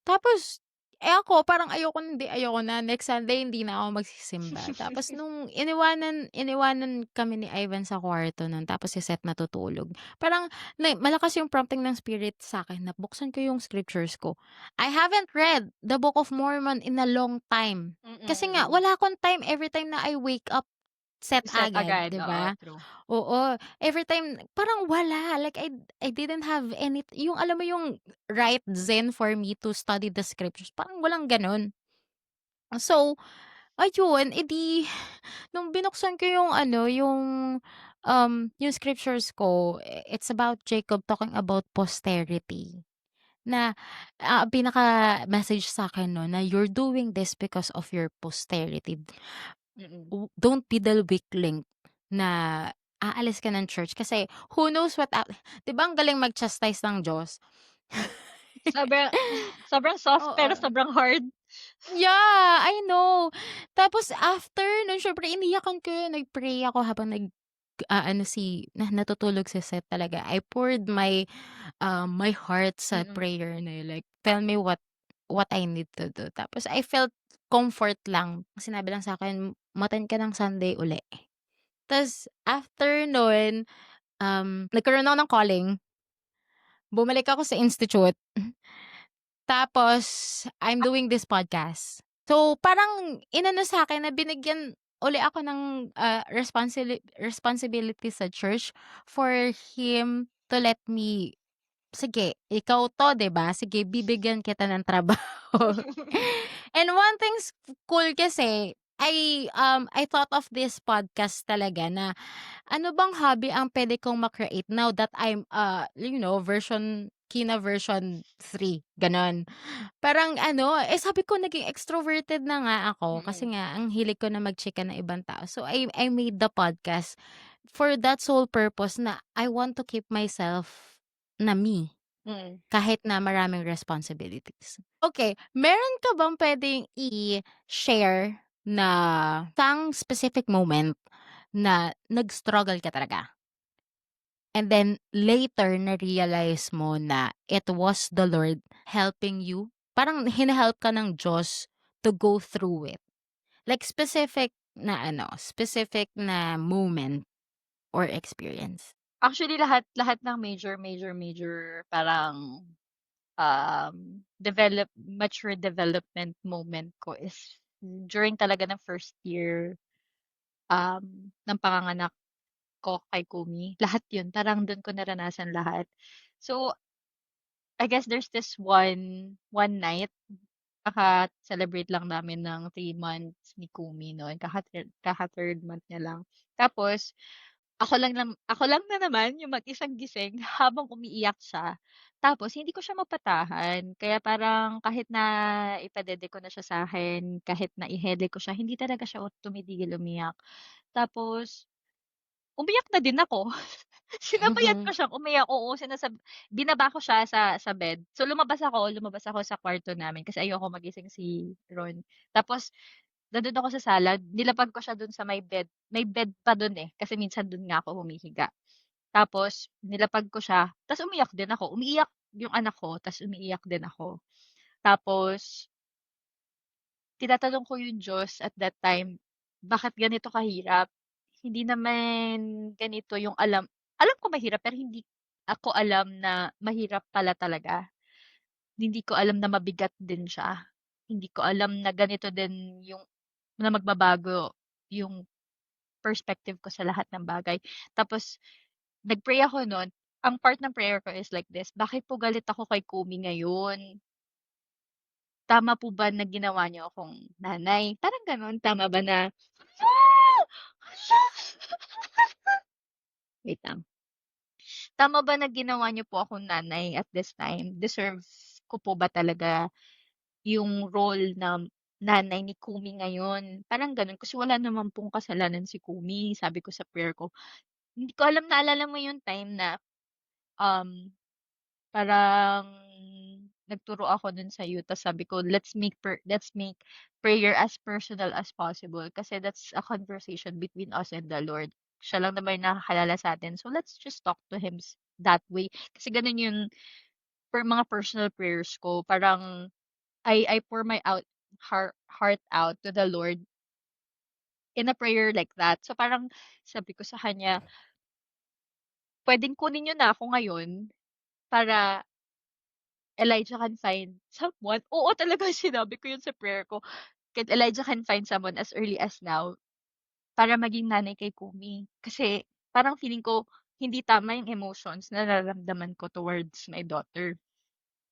Tapos, ako parang ayoko na next Sunday hindi na ako magsisimba. Tapos nung iniwanan kami ni Ivan sa kwarto nun tapos si Seth natutulog, parang malakas yung prompting ng spirit sa'kin na buksan ko yung scriptures ko. I haven't read the Book of Mormon in a long time. Mm, Kasi nga mm. wala akong time every time na I wake up, Seth Set agad, agad, 'di oo, ba? true. Oo, everytime parang wala, like I didn't have yung alam mo yung right zen for me to study the scriptures, parang walang gano'n. So, ayun, nung binuksan ko yung ano, yung scriptures ko, it's about Jacob talking about posterity na, pinaka-message sa'kin nun na you're doing this because of your posterity. Mm. Don't be the weakling na aalis ka ng church kasi who knows 'di ba ang galing mag-chastise ng Diyos? Sobrang sobrang soft pero Oo. sobrang hard. Yeah, I know. Tapos after nun siyempre iniyakan ko yun, nag-pray ako habang ano natutulog si Seth talaga. I poured my heart sa Mm. prayer na yun, like, "Tell me what I need to do." Tapos I felt comfort lang. Sinabi lang sa'kin, "Umattend ka ng Sunday uli." Tas after nun, nagkaroon ako ng calling, bumalik ako sa institute, tapos I'm doing this podcast. So, parang inano sa'kin na binigyan uli ako ng, responsibility sa church for him to let me, "Sige, ikaw 'to, 'di ba? Sige, bibigyan kita ng trabaho." And one thing's cool kasi, I thought of this podcast talaga na ano bang hobby ang puwede kong ma-create now that I'm, Kina version 3 gano'n. Parang ano, sabi ko naging extroverted na nga ako kasi Mm, nga ang hilig ko na magchika ng ibang tao. So, I made the podcast for that sole purpose na I want to keep myself na me, mm. kahit na maraming responsibilities. Okay, meron ka bang puwedeng i-share na isang specific moment na nag-struggle ka talaga? And then later na-realize mo na it was the Lord helping you? Parang hina-help ka ng Diyos to go through it. Like specific na moment or experience. Actually lahat lahat ng major parang, mature development moment ko is during talaga ng first year, ng panganganak ko kay Kumi. Lahat 'yun parang dun ko naranasan lahat. So, I guess there's this one night, kaka-celebrate lang namin ng 3 months ni Kumi no'n, kaka-third month niya lang. Tapos ako lang na naman yung mag-isang gising habang umiiyak siya. Tapos hindi ko siya mapatahan, kaya parang kahit na ipadede ko na siya sa'kin, kahit na ihele ko siya, hindi talaga siya tumitigil umiyak. Tapos umiyak na din ako. Sinabayan ko siyang umiyak, oo, binaba ko siya sa bed. So lumabas ako sa kwarto namin kasi ayoko magising si Ron. Tapos nandun ako sa sala, nilapag ko siya dun sa may bed pa dun, eh, kasi minsan dun nga ako humihiga. Tapos nilapag ko siya, ta's umiyak din ako. Umiiyak yung anak ko, ta's umiiyak din ako. Tapos tinatanong ko yung Diyos at that time, bakit ganito kahirap? Hindi naman ganito yung alam ko mahirap pero hindi ako alam na mahirap pala talaga. Hindi ko alam na mabigat din siya. Hindi ko alam na ganito din yung na magbabago yung perspective ko sa lahat ng bagay. Tapos nag-pray ako nun, ang part ng prayer ko is like this, "Bakit po galit ako kay Kumi ngayon? Tama po ba na ginawa niyo akong nanay?" Parang gano'n. Tama ba na wait lang. "Tama ba na ginawa niyo po akong nanay at this time? Deserve ko po ba talaga yung role na nanay ni Kumi ngayon?" Parang gano'n. Kasi wala naman pong kasalanan si Kumi, sabi ko sa prayer ko. Hindi ko alam, naalala mo yung time na, um parang nagturo ako dun sa youth ta's sabi ko, let's make prayer as personal as possible kasi that's a conversation between us and the Lord. Siya lang naman yung nakakilala sa'tin. So, let's just talk to him that way. Kasi ganun yung mga personal prayers ko. Parang I pour my heart out to the Lord in a prayer like that. So, parang sabi ko sa kanya, "Puwedeng kunin niyo na ako ngayon para Elijah can find someone." Oo, talaga sinabi ko yun sa prayer ko. Can Elijah can find someone as early as now para maging nanay kay Kumi. Kasi parang feeling ko hindi tama yung emotions na nararamdaman ko towards my daughter.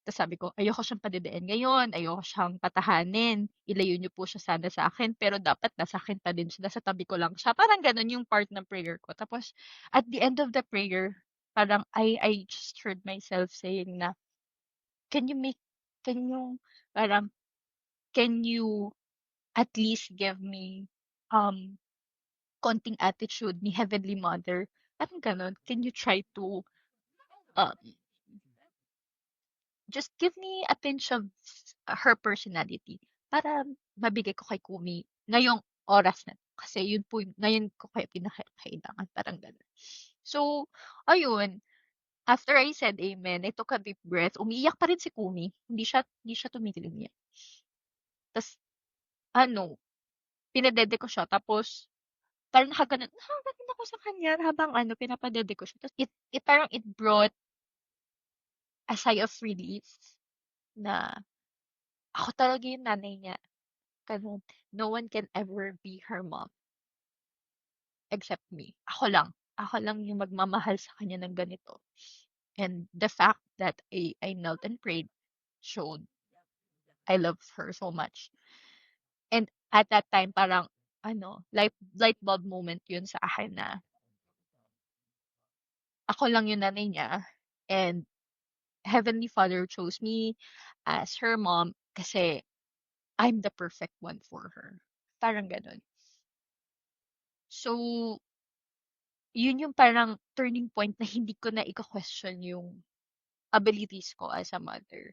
Tapos sabi ko, ayoko siyang padidiin ngayon, ayoko siyang patahanin, ilayo niyo po siya sana sa akin, pero dapat nasa akin pa din siya, nasa tabi ko lang siya. Parang gano'n yung part ng prayer ko. Tapos at the end of the prayer, parang I just heard myself saying na, Can you make can you parang, can you at least give me, um, konting attitude ni Heavenly Mother? Parang gano'n. Can you try to, um, just give me a pinch of her personality para mabigay ko kay Kumi ngayong oras na 'to. Kasi yun po ngayon ko kayo pinakakailangan, parang gano'n. So, ayun, after I said amen, I took a deep breath, umiiyak pa rin si Kumi, hindi siya tumigil umiyak. Ta's ano, pinadede ko siya tapos parang nakagano'n ako sa kanya habang ano pinapadede ko siya. Tapos it brought a sigh of relief na ako talaga yung nanay niya, gano'n. No one can ever be her mom except me. Ako lang yung magmamahal sa kanya ng ganito. And the fact that I knelt and prayed showed I love her so much. And at that time parang ano, light bulb moment yun sa akin na ako lang yung nanay niya and Heavenly Father chose me as her mom kasi I'm the perfect one for her. Parang gano'n. So, yun yung parang turning point na hindi ko na iko-question yung abilities ko as a mother.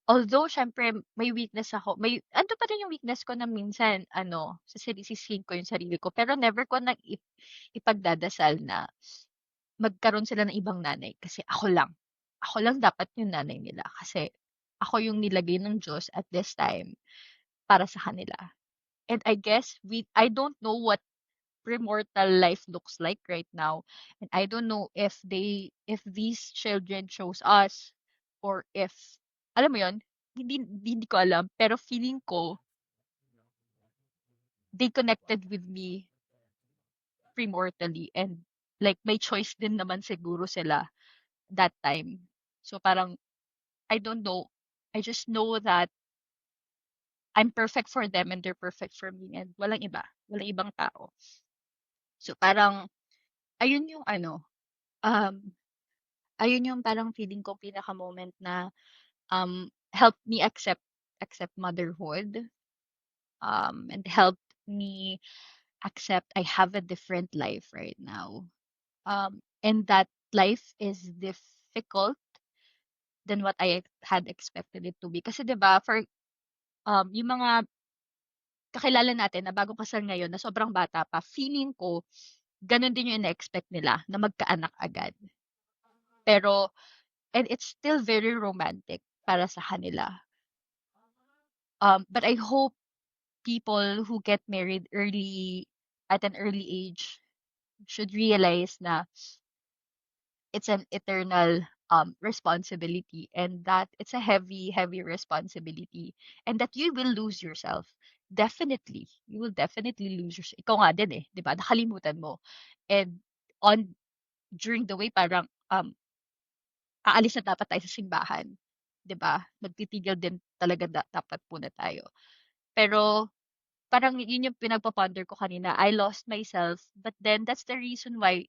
Although siyempre may weakness ako, ando pa rin yung weakness ko na minsan ano, sisisihin ko yung sarili ko pero never ko na ipagdadasal na magkaroon sila ng ibang nanay kasi ako lang. Ako lang dapat yung nanay nila kasi ako yung nilagay ng Diyos at this time para sa kanila. And I guess I don't know what premortal life looks like right now. And I don't know if these children chose us or if, alam mo yon, hindi ko alam. Pero feeling ko, they connected with me premortally and like may choice din naman siguro sila that time. So parang, I don't know. I just know that I'm perfect for them and they're perfect for me and walang iba. Walang ibang tao. So parang ayun yung ano, um, ayun yung parang feeling ko pinaka-moment na, helped me accept motherhood, and helped me accept I have a different life right now. And that life is difficult than what I had expected it to be. Kasi 'di ba for, yung mga kakilala natin na bagong kasal ngayon na sobrang bata pa, feeling ko gano'n din yung ine-expect nila na magkaanak agad. Pero and it's still very romantic para sa kanila. But I hope people who get married at an early age should realize na it's an eternal responsibility, and that it's a heavy heavy responsibility, and that you will lose yourself. Definitely you will definitely lose yourself. Ikaw nga din eh, 'di ba, nakalimutan mo. And on during the way parang aalis na dapat tayo sa simbahan, 'di ba, magtitigil din talaga dapat muna tayo. Pero parang yun yung pinagpa-ponder ko kanina, I lost myself, but then that's the reason why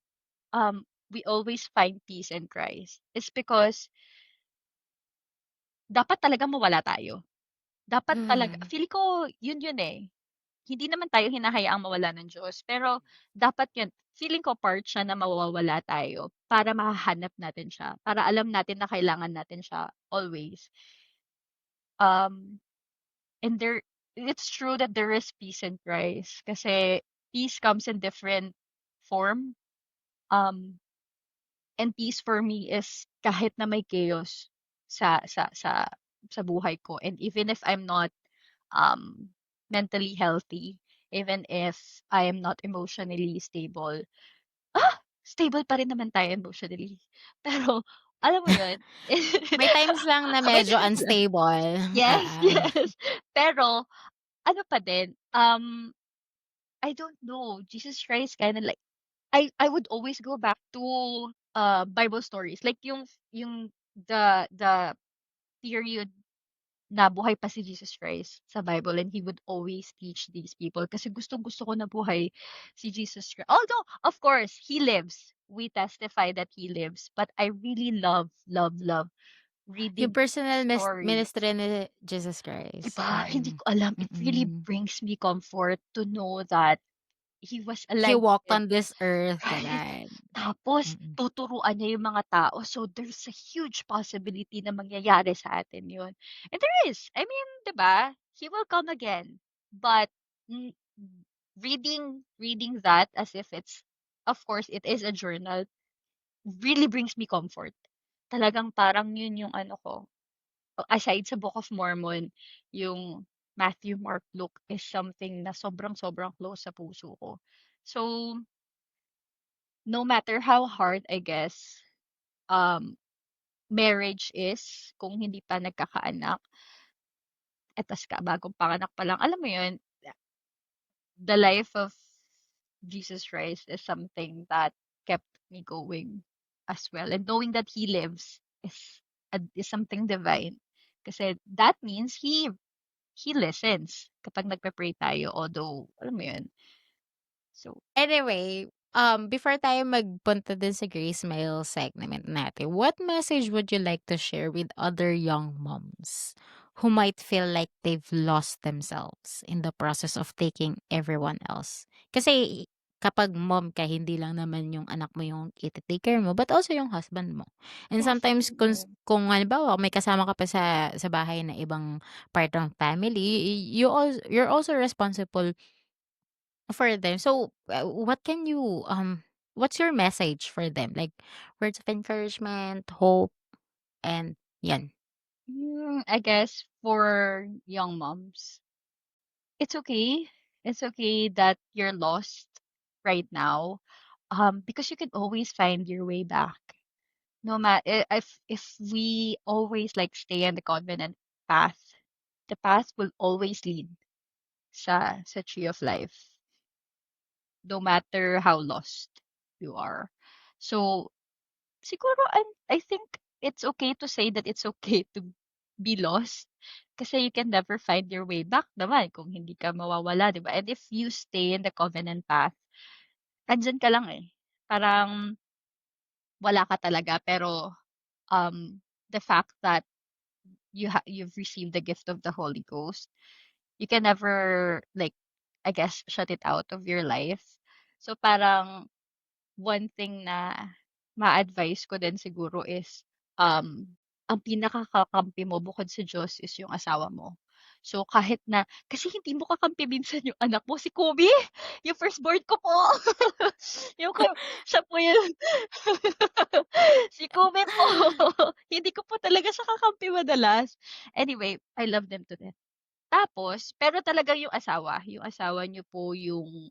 we always find peace in Christ. It's because dapat talaga mawala tayo. Dapat talaga Mhm. feeling ko yun eh. Hindi naman tayo hinahayaang mawala ng Diyos, pero dapat yun, feeling ko part siya na mawawala tayo para mahahanap natin siya, para alam natin na kailangan natin siya always. Um, and it's true that there is peace in Christ kasi peace comes in different form. Um, And peace for me is kahit na may chaos sa buhay ko, and even if I'm not mentally healthy, even if I am not emotionally stable, stable pa rin naman tayo emotionally. Pero alam mo 'yun, May times lang na may medyo times lang. unstable, Yes, oo. yes. Pero ano pa din, I don't know, Jesus Christ kinda like I would always go back to, Bible stories, like yung the period na buhay pa si Jesus Christ sa Bible, and he would always teach these people kasi gustong-gusto ko na buhay si Jesus Christ. Although, of course, he lives. We testify that he lives, but I really love, love, love Yung reading personal stories. ministry ni Jesus 'Di Christ, ba? Hindi mm. ko alam, it really Mm. brings me comfort to know that he was He alive walked with. on this earth, Right? gano'n. Tapos Mm. tuturuan niya yung mga tao, so there's a huge possibility na mangyayari sa atin yun. And there is, I mean, 'di ba, he will come again. But, mm, reading that as if it's, of course, it is a journal, really brings me comfort. Talagang parang yun yung ano ko, aside sa Book of Mormon, yung Matthew, Mark, Luke is something na sobrang-sobrang close sa puso ko. So, no matter how hard, I guess, um, marriage is, kung hindi pa nagkakaanak, etas ka bagong panganak pa lang, alam mo yun, the life of Jesus Christ is something that kept me going as well. And knowing that he lives is something divine. Kasi that means he listens kapag nagpe-pray tayo, although, alam mo yun. So, Anyway, before tayo magpunta dun sa Grace Mail segment natin, what message would you like to share with other young moms who might feel like they've lost themselves in the process of taking everyone else? Kasi kapag mom ka, hindi lang naman yung anak mo yung iti-take care mo, but also yung husband mo. And sometimes definitely. kung halimbawa may kasama ka pa sa bahay na ibang part ng family, you're also responsible for them. So, what can you what's your message for them? Like words of encouragement, hope, and yan. I guess for young moms, it's okay. It's okay that you're lost right now, because you can always find your way back. No matter if we always like stay on the convenient path, the path will always lead sa tree of life, no matter how lost you are. So siguro, I think it's okay to say that it's okay to be lost kasi you can never find your way back naman kung hindi ka mawawala, 'di ba? And if you stay in the covenant path, andiyan ka lang eh. parang wala ka talaga pero, the fact that you've received the gift of the Holy Ghost, you can never, like, I guess, shut it out of your life. So, parang one thing na ma-advice ko din siguro is, ang pinakakakampi mo bukod sa Diyos is yung asawa mo. So, kahit na kasi hindi mo kakampi minsan yung anak mo, si Kobe, yung firstborn ko po. Yung siya po yung si Kobe po. Hindi ko po talaga siya kakampi madalas. Anyway, I love them to death. Tapos, pero talagang yung asawa niyo po yung,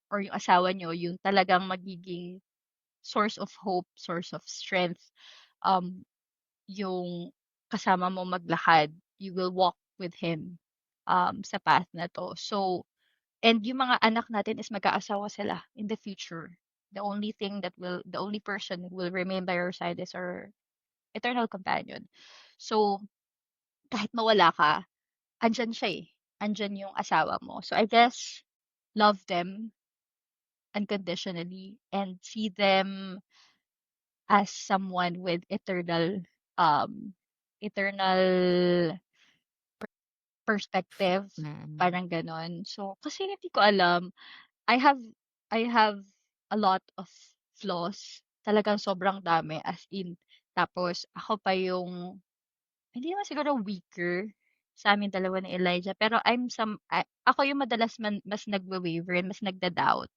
or yung asawa niyo yung talagang magiging source of hope, source of strength, um, yung kasama mo maglakad, you will walk with him, sa path na 'to. So, and yung mga anak natin is mag-aasawa sila in the future. The only person who will remain by our side is our eternal companion. So, kahit mawala ka, andiyan siya, eh, andiyan yung asawa mo. So, I guess, love them unconditionally and see them as someone with um, eternal perspective, Mm. parang gano'n. So, kasi hindi ko alam, I have I have a lot of flaws, talagang sobrang dami, as in, tapos ako pa yung hindi naman siguro weaker sa'ming dalawa ni Elijah, pero ako yung madalas mas nagwa-waver and mas nagda-doubt.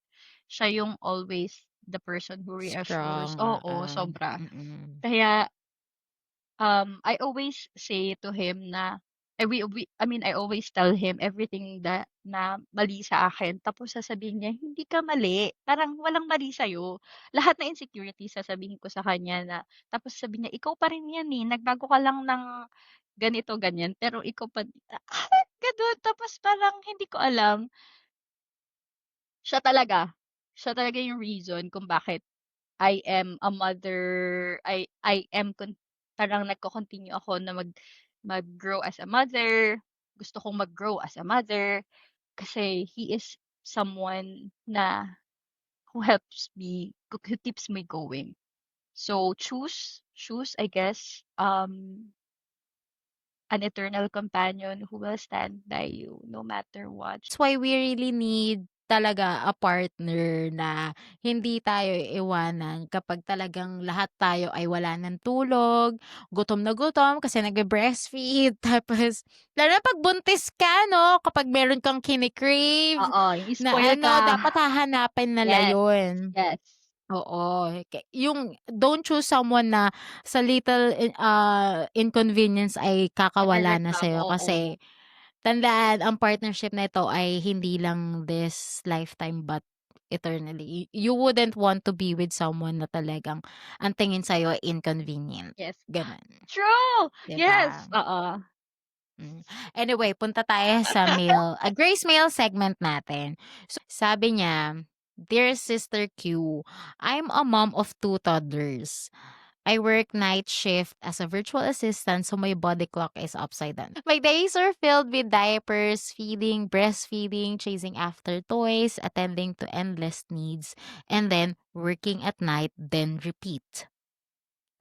Siya yung always the person who reassures, Strong, oo, oo. sobra. Mm. Kaya, I always say to him na I mean, I always tell him everything na mali sa akin, tapos sasabihin niya, "Hindi ka mali, parang walang mali sa'yo." Lahat ng insecurities sasabihin ko sa kanya na tapos sasabihin niya, "Ikaw pa rin 'yan, eh, nagbago ka lang ng ganito, ganyan, pero ikaw pa." Gano'n. Tapos parang hindi ko alam, siya talaga, siya talaga yung reason kung bakit I am a mother, I am parang nagko-continue ako na mag-grow as a mother, gusto kong mag-grow as a mother, kasi he is someone na who keeps me going. So choose I guess, an eternal companion who will stand by you no matter what. That's why we really need talaga a partner na hindi tayo iiwanan kapag talagang lahat tayo ay wala ng tulog, gutom na gutom kasi nagbe-breastfeed, tapos lalo na 'pag buntis ka 'no, kapag meron kang kini-crave Oo, yung na spoil ano, ka. dapat hahanapin nila Yes, yun. yes. Oo, yung don't choose someone na sa little inconvenience ay kakawala na Magrereklamo, sa'yo oo. kasi tandaan ang partnership na ito ay hindi lang this lifetime but eternally. You wouldn't want to be with someone na talagang ang tingin sa'yo ay inconvenient, Yes. gano'n, True! 'di ba? Yes, oo. Hmm. Anyway, punta tayo sa Grace Mail segment natin. Sabi niya, "Dear Sister Q, I'm a mom of 2 toddlers. I work night shift as a virtual assistant so my body clock is upside down. My days are filled with diapers, feeding, breastfeeding, chasing after toys, attending to endless needs, and then working at night, then repeat.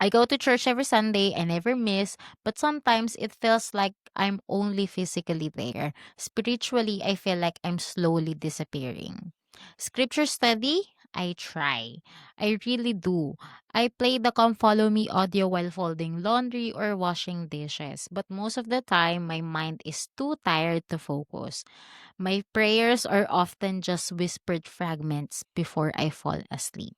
I go to church every Sunday. I never miss, but sometimes it feels like I'm only physically there. Spiritually, I feel like I'm slowly disappearing. Scripture study, I try. I really do. I play the Come Follow Me audio while folding laundry or washing dishes, but most of the time, my mind is too tired to focus. My prayers are often just whispered fragments before I fall asleep.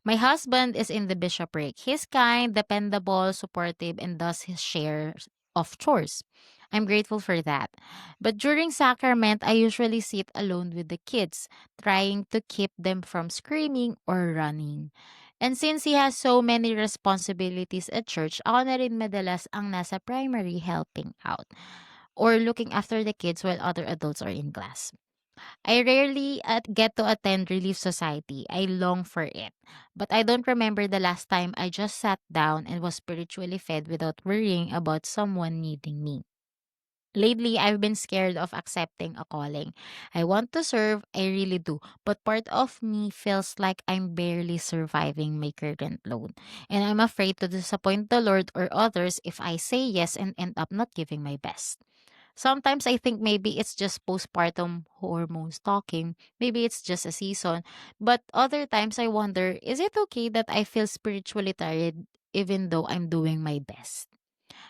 My husband is in the bishopric. He's kind, dependable, supportive, and does his share of chores. I'm grateful for that. But during sacrament, I usually sit alone with the kids, trying to keep them from screaming or running. And since he has so many responsibilities at church, ako na rin madalas ang nasa primary helping out or looking after the kids while other adults are in class. I rarely get to attend Relief Society. I long for it. But I don't remember the last time I just sat down and was spiritually fed without worrying about someone needing me. Lately, I've been scared of accepting a calling. I want to serve, I really do, but part of me feels like I'm barely surviving my current load. And I'm afraid to disappoint the Lord or others if I say yes and end up not giving my best. Sometimes I think maybe it's just postpartum hormones talking. Maybe it's just a season. But other times I wonder, is it okay that I feel spiritually tired even though I'm doing my best?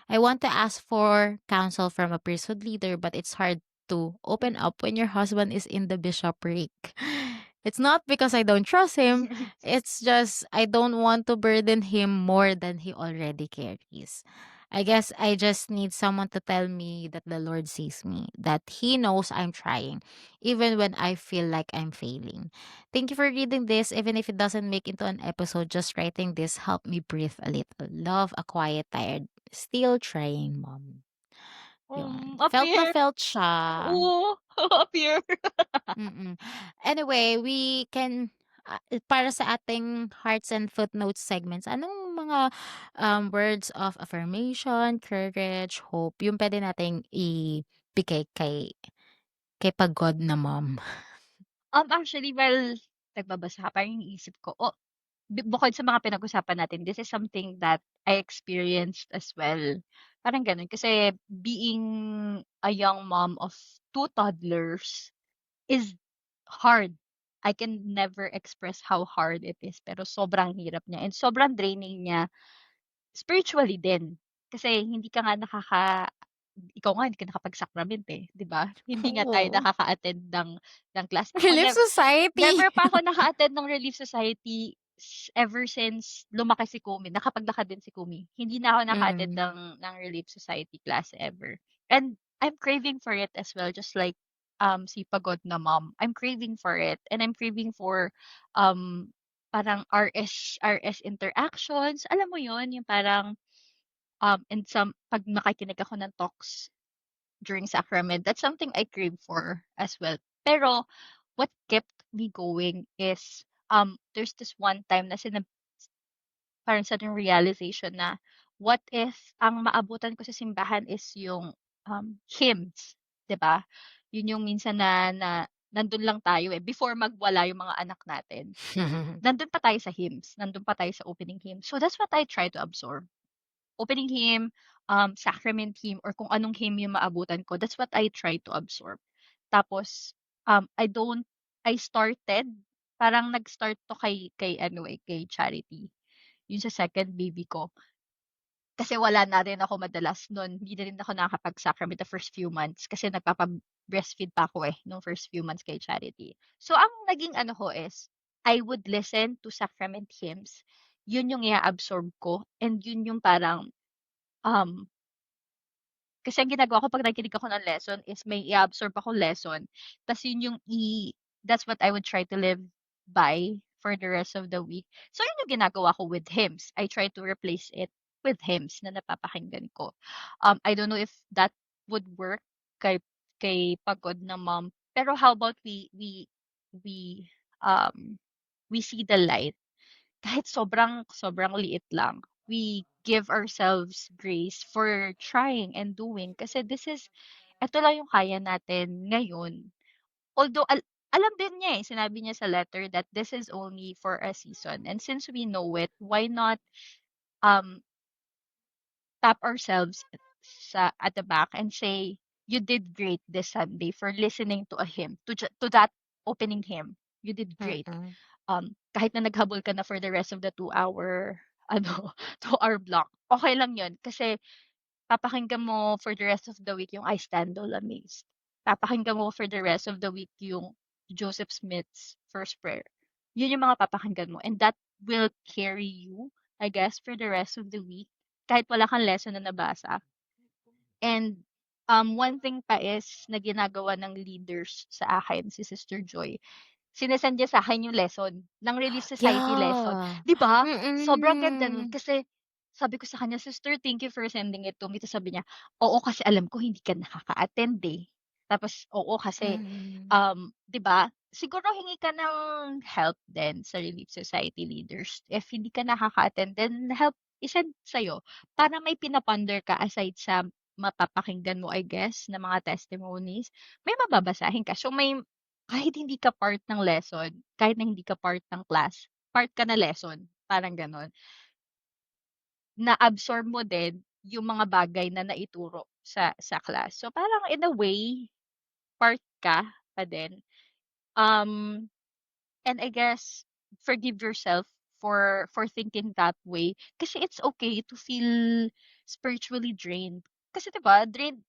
I want to ask for counsel from a priesthood leader, but it's hard to open up when your husband is in the bishopric. It's not because I don't trust him, it's just I don't want to burden him more than he already carries. I guess I just need someone to tell me that the Lord sees me, that He knows I'm trying, even when I feel like I'm failing. Thank you for reading this. Even if it doesn't make into an episode, just writing this helped me breathe a little. Love a quiet, tired, still trying mom. Yun. Felt na Appear. felt siya. Oo, appear. Mm. Anyway, we can para sa ating hearts and footnotes segments, anong mga words of affirmation, courage, hope, yung pwede nating ibigay kay pagod na mom? Actually, while nagbabasa ka parang iniisip ko, bukod sa mga pinag-usapan natin, this is something that I experienced as well. Parang gano'n. Kasi being a young mom of 2 toddlers is hard. I can never express how hard it is, pero sobrang hirap niya and sobrang draining niya spiritually din. Kasi hindi ka nga ikaw nga hindi ka nakapag-sacrament, eh, 'di ba? Hindi nga tayo Oo. nakaka-attend ng class. Ako Relief Society. never pa ako naka-attend ng Relief Society ever since lumaki si Kumi, nakapaglakad din si Kumi. Hindi na ako naka-attend Mm. ng Relief Society class ever. And I'm craving for it as well, just like, si Pagod na mom. I'm craving for it and I'm craving for, um, parang RS interactions. Alam mo yon yung parang, and 'pag nakikinig ako ng talks during sacrament, that's something I crave for as well. Pero what kept me going is, there's this one time na parang sudden realization na, what if ang maabutan ko sa simbahan is yung, hymns, 'di ba? Yun yung minsan na nandun lang tayo, eh, before magwala yung mga anak natin. Nandun pa tayo sa hymns, nandun pa tayo sa opening hymn. So that's what I try to absorb. Opening hymn, sacrament hymn, or kung anong hymn yung maabutan ko, that's what I try to absorb. Tapos, I started, parang nag-start 'to kay ano, eh, kay Charity, yung sa second baby ko. Kasi wala na rin ako madalas nun, hindi na rin ako nakakapag-sacrament the first few months kasi nagpapa-breastfeed pa ako, eh, nung first few months kay Charity. So, ang naging ano ko is, I would listen to sacrament hymns, yun yung i-a-absorb ko and yun yung parang, um kasi ang ginagawa ko 'pag nakikinig ako ng lesson is may i-a-absorb akong lesson, ta's yun yung that's what I would try to live by for the rest of the week. So yun yung ginagawa ko with hymns. I try to replace it with hymns na napapakinggan ko. I don't know if that would work kay Pagod na Mom, pero how about we, um, we see the light kahit sobrang sobrang liit lang, we give ourselves grace for trying and doing kasi eto lang yung kaya natin ngayon. Although alam din niya, eh, sinabi niya sa letter that this is only for a season and since we know it, why not, um, tap ourselves at the back and say, "You did great this Sunday for listening to a hymn, to that opening hymn. You did great." Mm. Kahit na naghabol ka na for the rest of the 2 hour ano, 2 hour block, okey lang yun kasi papakinggan mo for the rest of the week yung I Stand All Amazed. Papakinggan mo for the rest of the week yung Joseph Smith's First Prayer. Yun yung mga papakinggan mo and that will carry you, I guess, for the rest of the week kahit wala kang lesson na nabasa. And, one thing pa is na ginagawa ng leaders sa akin, si Sister Joy, niya sa'kin yung lesson ng Relief Society lesson. Yeah. 'Di ba? Sobrang ganda nun Mm. kasi sabi ko sa kanya, "Sister, thank you for sending it to me." Tapos sabi niya, "Oo, kasi alam ko hindi ka nakaka-attend, eh." Tapos, "Oo, kasi, Mm. 'di ba, siguro hingi ka ng help din sa Relief Society leaders. If hindi ka nakaka-attend, then help i-send sa'yo para may pinaponder ka aside sa mapapakinggan mo I guess na mga testimonies, may mababasahin ka. So may kahit hindi ka part ng lesson, kahit na hindi ka part ng class, part ka na lesson, parang gano'n. Na-absorb mo din yung mga bagay na naituro sa class. So parang in a way, part ka pa din. Um, and I guess forgive yourself for thinking that way kasi it's okay to feel spiritually drained. Kasi 'di ba, drained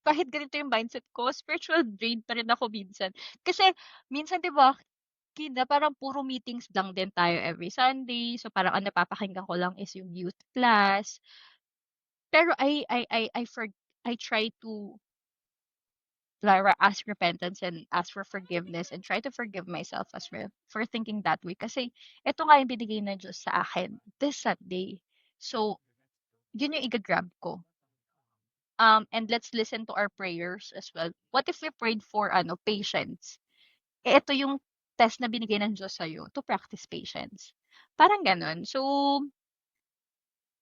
kahit ganito yung mindset ko, spiritual drained pa rin ako minsan. Kasi minsan 'di ba, parang puro meetings lang din tayo every Sunday. So parang ang napapakinggan ko lang is yung youth class. Pero I try to ask repentance and ask for forgiveness and try to forgive myself as well for thinking that way. Kasi ito nga yung binigay ng Diyos sa akin this Sunday. So, yun yung iga-grab ko. And let's listen to our prayers as well. What if we prayed for patience? Eh, ito yung test na binigay ng Diyos sa'yo to practice patience. Parang ganun. So,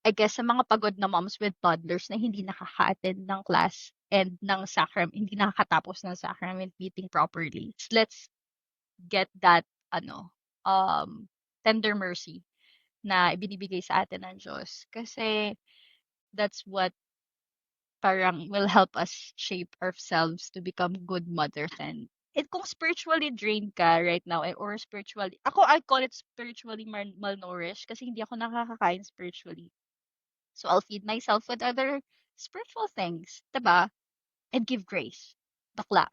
I guess sa mga pagod na moms with toddlers na hindi nakaka-attend ng class and ng sacrament, hindi nakakatapos ng sacrament meeting properly. Let's get that um tender mercy na ibinibigay sa atin ng Diyos. Kasi that's what parang will help us shape ourselves to become good mothers and kung spiritually drained ka right now or spiritually, I call it spiritually malnourished kasi hindi ako nakakakain spiritually. So I'll feed myself with other spiritual things, 'di ba? And give grace, bakla,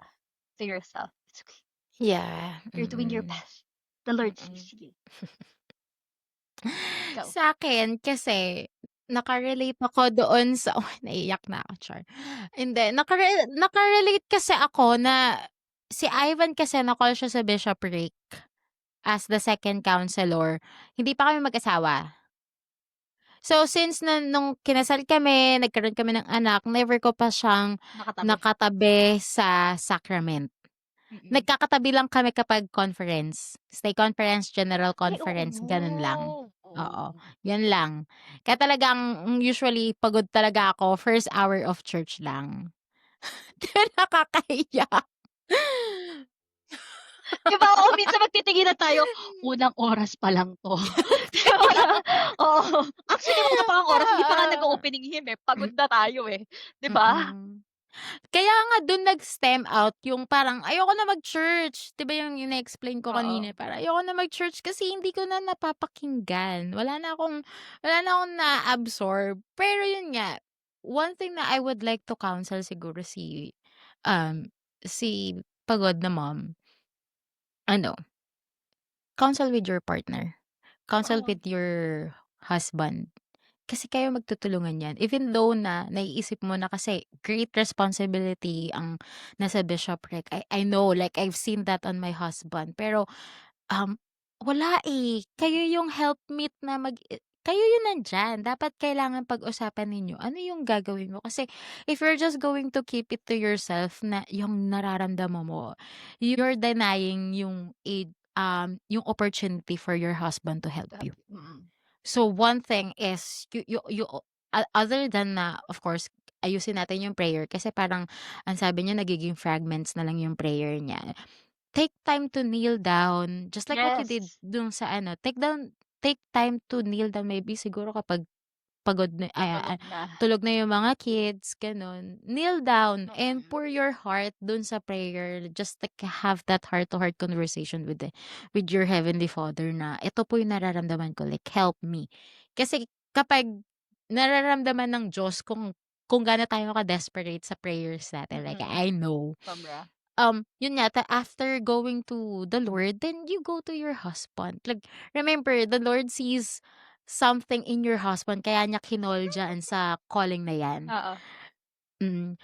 to yourself. It's okay. Yeah, You're doing your best. The Lord mm. sees you. Go. Sa'kin kasi naka-relate ako doon sa naiiyak na ako, char. Hindi, naka-relate kasi ako na si Ivan kasi na-call siya sa bishopric as the second counselor. Hindi pa kami mag-asawa. So, since nung kinasal kami, nagkaroon kami ng anak, never ko pa siyang Nakatabi. nakatabi sa sacrament. Mm. Nagkakatabi lang kami kapag conference. Stay conference, general Ay, oo conference, 'no. ganun lang. Oo. Oo, yun lang. Kaya talagang usually pagod talaga ako first hour of church lang. Kaya nakakahiya. 'Di ba, oo, minsan magtitinginan tayo, unang oras pa lang 'to. 'Di ba? Oo. Actually wala pa ngang oras, hindi pa nga Oo. nag-o-opening hymn, pagod na tayo, eh, 'di ba? Mm. Kaya nga dun nag-stem out yung parang ayoko na mag-church. 'Di ba yung ine-explain ko kanina, Oo. parang ayoko na mag-church kasi hindi ko na napapakinggan. Wala na akong na-absorb. Pero yun nga, one thing na I would like to counsel siguro um, si pagod na mom, ano, counsel with your partner. Counsel Oo. with your husband. Kasi kayo magtutulungan yan. Even though na naiisip mo na kasi great responsibility ang nasa bishopric. I know, like I've seen that on my husband. Pero, um, wala eh. Kayo yung helpmeet na kayo yung nandyan. Dapat kailangan pag-usapan ninyo. Ano yung gagawin mo? Kasi if you're just going to keep it to yourself na yung nararamdaman mo, you're denying yung opportunity for your husband to help To help you. you. Mm. So one thing is other than na of course ayusin natin yung prayer kasi parang ang sabi niya nagiging fragments na lang yung prayer niya. Take time to kneel down just like what you did Yes. dun sa take time to kneel down maybe siguro kapag pagod na Tulog na. tulog na yung mga kids, gano'n. Kneel down and Mm. pour your heart dun sa prayer. Just like have that heart-to-heart conversation with your heavenly Father na, "Ito po yung nararamdaman ko, like help me." Kasi kapag nararamdaman ng Diyos kung gaano tayo ka-desperate sa prayers natin, like Mm. I know. Sobra. Yun nga after going to the Lord, then you go to your husband. Like, remember, the Lord sees something in your husband kaya niya kinol diyan sa calling na yan. Oo. Mm.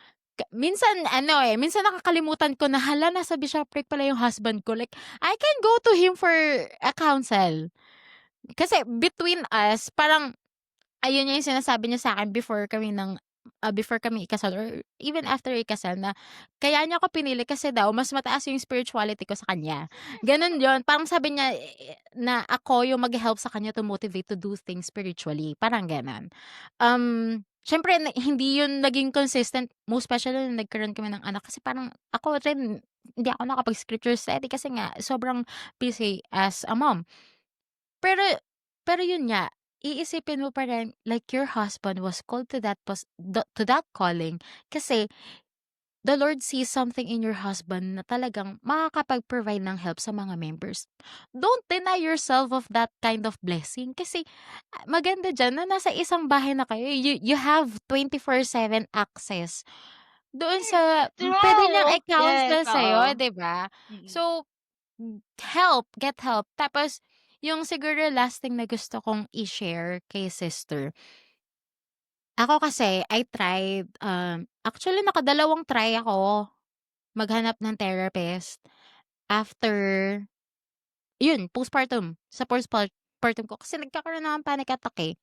Minsan nakakalimutan ko na, hala nasa bishopric pala yung husband ko. Like, I can go to him for a counsel. Kasi between us, parang ayun yung sinasabi niya sa'kin before kami ikasal or even after ikasal na kaya niya ako pinili kasi daw mas mataas yung spirituality ko sa kanya. Gano'n yun, parang sabi niya, na ako yung mag help sa kanya to motivate to do things spiritually, parang gano'n. Um siyempre hindi yun naging consistent, most especially nung nagkaroon kami ng anak kasi parang ako rin hindi ako nakapag-scripture study kasi nga sobrang busy as a mom. Pero pero yun nga, iisipin mo pa rin like your husband was called to to that calling kasi the Lord sees something in your husband na talagang makakapag-provide ng help sa mga members. Don't deny yourself of that kind of blessing kasi maganda diyan na nasa isang bahay na kayo, you have 24/7 access doon sa puwede niyang True! Yes, i-counsel sa'yo, oo. 'di ba? Mm. So, get help. Tapos yung siguro last thing na gusto kong i-share kay sister, ako kasi I tried, actually nakadalawang try ako maghanap ng therapist after yun postpartum, sa postpartum ko kasi nagkakaroon ako ng panic attack, eh.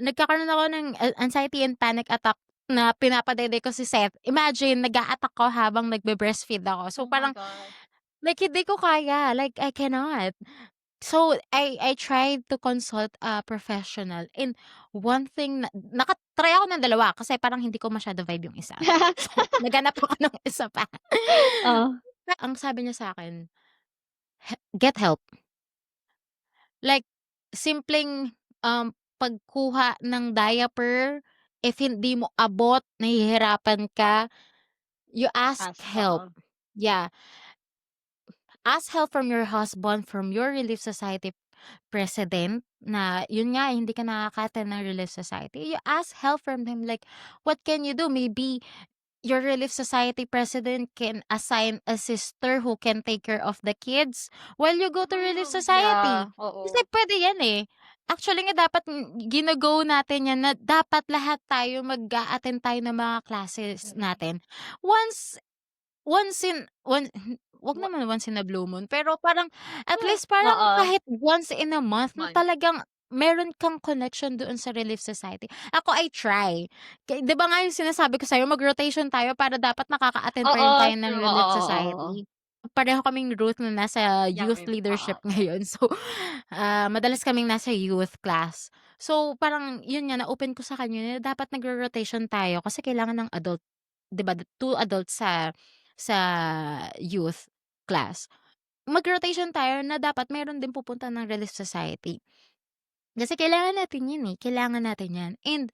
Nagkakaroon ako ng anxiety and panic attack na pinapadede ko si Seth. Imagine nag-a-attack ako habang nagbe-breastfeed ako. So, Oh my parang God. like hindi ko kaya, like I cannot. So, I tried to consult a professional and one thing na naka-try ako ng dalawa kasi parang hindi ko masyado vibe yung isa. So, naghanap ako ng isa pa. Oh. Ang sabi niya sa'kin, "Get help." Like simpleng, pagkuha ng diaper, if hindi mo abot, nahihirapan ka, you ask As help. oo. Yeah, ask help from your husband, from your Relief Society president na yun nga hindi ka nakaka-attend ng Relief Society. You ask help from him like, what can you do? Maybe your Relief Society president can assign a sister who can take care of the kids while you go to Relief Yeah, Society. Kasi oo. puwede yan, eh. Actually nga dapat gino-go natin yan na dapat lahat tayo mag-a-attend tayo ng mga classes Mm. natin. Once once in one 'wag Wa naman once in a blue moon, pero parang at least parang Oo. kahit once in a month na Month. talagang meron kang connection doon sa Relief Society. Ako, I try. 'Di ba nga yung sinasabi ko sa'yo mag-rotation tayo para dapat nakaka-attend pa Oo, rin tayo ng true. Oo, Relief oo, oo. Society. Pareho kaming Ruth na nasa Yeah, youth oo, leadership yes. ngayon. So, madalas kaming nasa youth class. So, parang yun nga na-open ko sa kanya na dapat nagro-rotation tayo kasi kailangan ng adult 'di ba, 2 adults sa youth class. Mag-rotation tayo na dapat meron din pupunta ng Relief Society. Kasi kailangan natin 'yan, eh, kailangan natin 'yan. And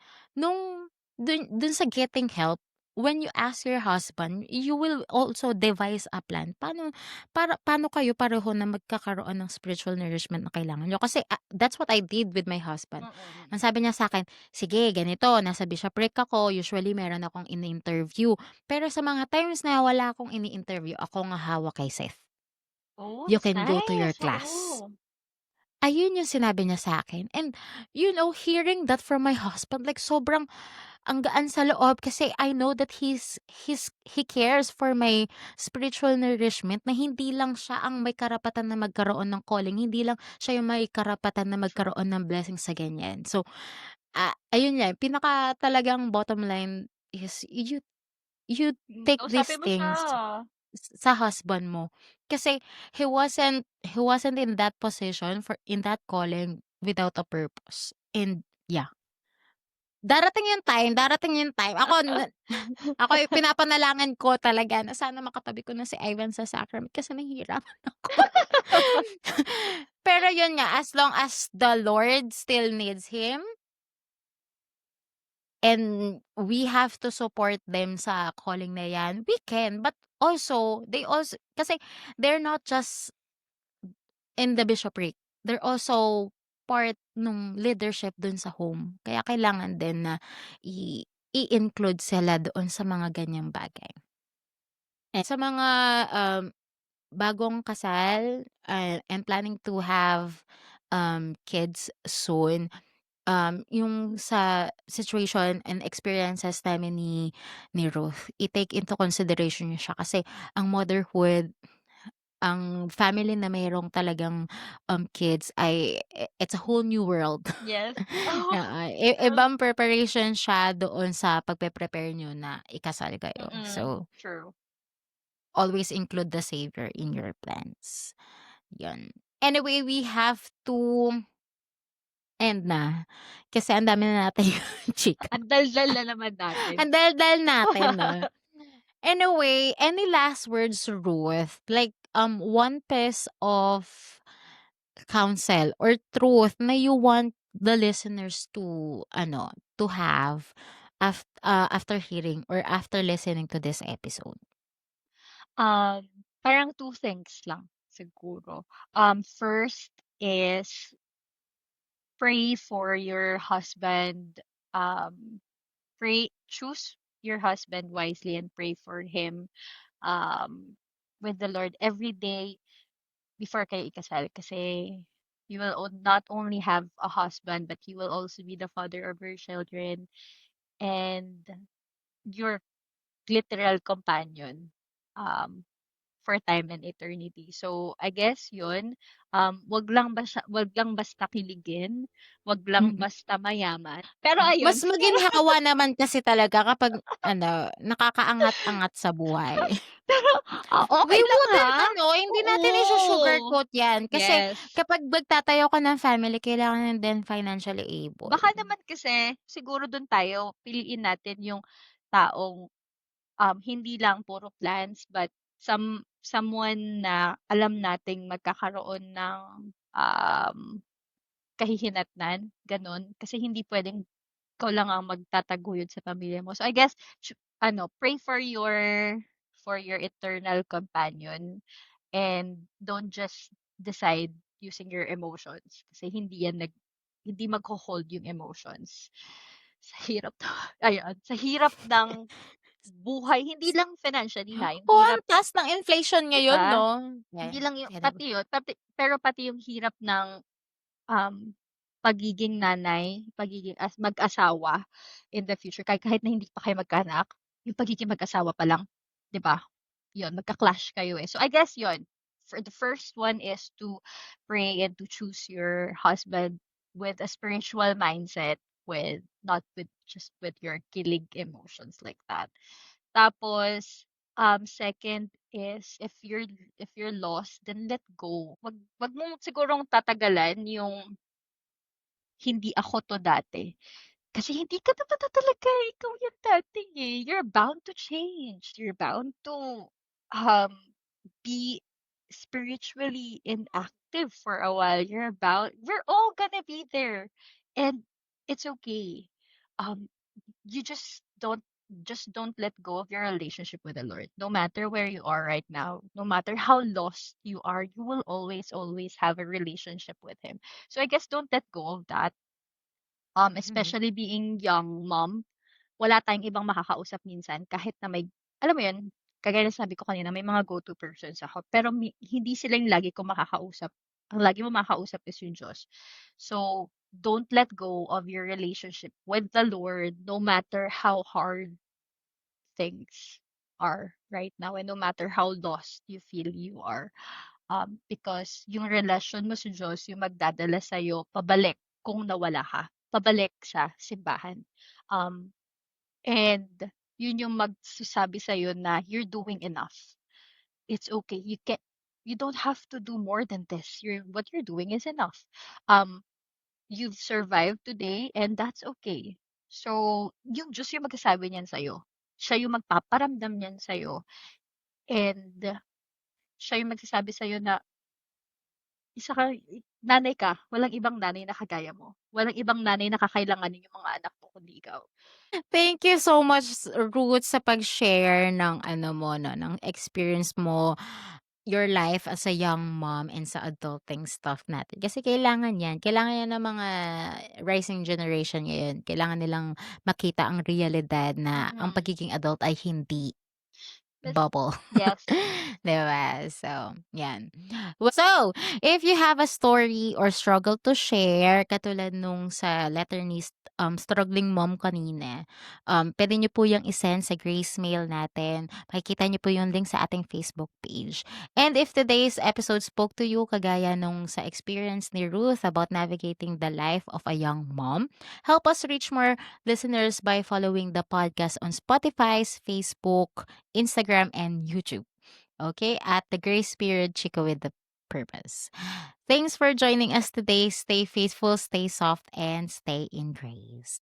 dun sa getting help, when you ask your husband, you will also devise a plan. Paano kayo pareho na magkakaroon ng spiritual nourishment na kailangan niyo. Kasi, that's what I did with my husband. Ang Mm. sabi niya sa akin, "Sige ganito, nasa bishopric ako, usually meron akong ini-interview. Pero sa mga times na wala akong ini-interview, ako nga hawak kay Seth. Oh, You that's can go to your nice, class." oo. Ayun yung sinabi niya sa'kin and hearing that from my husband like sobrang ang gaan sa loob kasi I know that he cares for my spiritual nourishment na hindi lang siya ang may karapatan na magkaroon ng calling, hindi lang siya yung may karapatan na True. magkaroon ng blessing sa ganyan. So, ayun nga pinaka talagang bottom line is you take these Kausapin mo siya. things sa husband mo. Kasi he wasn't in that position in that calling without a purpose. And yeah, darating yung time. Ako yung pinapanalangin ko talaga na sana makatabi ko na si Ivan sa sacrament kasi nahihirapan ako. Pero yun nga, as long as the Lord still needs him and we have to support them sa calling na yan, we can. But also, kasi they're not just in the bishopric, they're also part nung leadership dun sa home. Kaya kailangan din na i-include sila doon sa mga ganyang bagay. Sa mga, bagong kasal, and planning to have, kids soon, yung sa situation and experiences namin ni Ruth, i-take into consideration niyo siya kasi ang motherhood, ang family na mayroong talagang, kids ay it's a whole new world. Yes. Oo, Oo, true. ibang preparation siya doon sa pagpe-prepare niyo na ikasal kayo. Mm, So, true. always include the Savior in your plans, 'yun. Anyway, we have to end na. Kasi ang dami na nating chika. Ang daldal na naman natin. Ang daldal natin 'no. Anyway, any last words, Ruth? Like, one piece of counsel or truth na you want the listeners to ano, to have after hearing or after listening to this episode? Parang two things lang siguro. First is pray for your husband, choose your husband wisely and pray for him, um, with the Lord every day before kayo ikasal kasi you will not only have a husband, but he will also be the father of your children and your literal companion, um, for time and eternity. So, I guess yun, wag lang basta kiligin, wag lang Mm. basta mayaman. Pero ayun, Mas maginhawa naman kasi talaga kapag ano, nakakaangat-angat sa buhay. pero, We okey lang wouldn't ha. ano, hindi natin Oo, isu-sugarcoat 'yan kasi yes. kapag magtatayo ka ng family kailangan din financially able. Baka naman kasi siguro dun tayo piliin natin yung taong, hindi lang puro plans but someone na alam nating magkakaroon ng, kahihinatnan, gano'n. Kasi hindi puwedeng ikaw lang ang magtataguyod sa pamilya mo. So, I guess pray for your eternal companion and don't just decide using your emotions kasi hindi magho-hold yung emotions. Sa hirap ayun, sa hirap ng buhay, hindi lang financially ha, yung Oo, hirap ang taas ng inflation 'di ngayon ba? 'no? Hindi Yeah, lang yung sige. pati yun, pati yung hirap ng pagiging nanay, pagiging mag-asawa in the future kahit na hindi pa kayo magkaanak, yung pagiging mag-asawa pa lang, 'di ba? Yun, magka-clash kayo, eh. So, I guess yun, for the first one is to pray and to choose your husband with a spiritual mindset, not with just with your kilig emotions like that. Tapos, second is if you're lost, then let go. Wag mo sigurong tatagalan yung hindi ako 'to dati. Kasi hindi ka naman na talaga ikaw yung dati, eh. You're bound to change. You're bound to, um, be spiritually inactive for a while. We're all gonna be there, and it's okay. Um, you just don't let go of your relationship with the Lord. No matter where you are right now, no matter how lost you are, you will always have a relationship with Him. So I guess don't let go of that. Mhm. Especially being young mom, wala tayong ibang makakausap minsan kahit na alam mo yun, kagaya ng sabi ko kanina may mga go-to persons ako, pero hindi sila yung lagi kong makakausap. Ang lagi mo makakausap is yung Diyos. So, don't let go of your relationship with the Lord no matter how hard things are right now and no matter how lost you feel you are. Because yung relasyon mo sa Diyos yung magdadala sa'yo pabalik kung nawala ka, pabalik sa simbahan. Um, and yun yung magsasabi sa'yo na you're doing enough. It's okay. You don't have to do more than this. What you're doing is enough. Um, you've survived today and that's okay. So, yung Diyos yung magsasabi niyan sa'yo. Siya yung magpaparamdam niyan sa'yo and siya yung magsasabi sa'yo na nanay ka, walang ibang nanay na kagaya mo. Walang ibang nanay na kakailanganin yung mga anak mo kundi ikaw. Thank you so much, Ruth, sa pag-share ng ano mo 'no, ng experience mo, your life as a young mom and sa adulting stuff natin. Kasi kailangan 'yan, kailangan 'yan ng mga rising generation ngayon. Kailangan nilang makita ang realidad na ang Mhm. pagiging adult ay hindi Tas bubble. yes. 'Di ba? So, 'yan. So, if you have a story or struggle to share katulad nung sa letter ni struggling mom kanina, puwede niyo po yang i-send sa Grace Mail natin. Makikita niyo po yung link sa ating Facebook page. And if today's episode spoke to you kagaya nung sa experience ni Ruth about navigating the life of a young mom, help us reach more listeners by following the podcast on Spotify's Facebook, Instagram, and YouTube. Okay? At the Grace Period Chico with the Purpose. Thanks for joining us today. Stay faithful, stay soft, and stay in grace.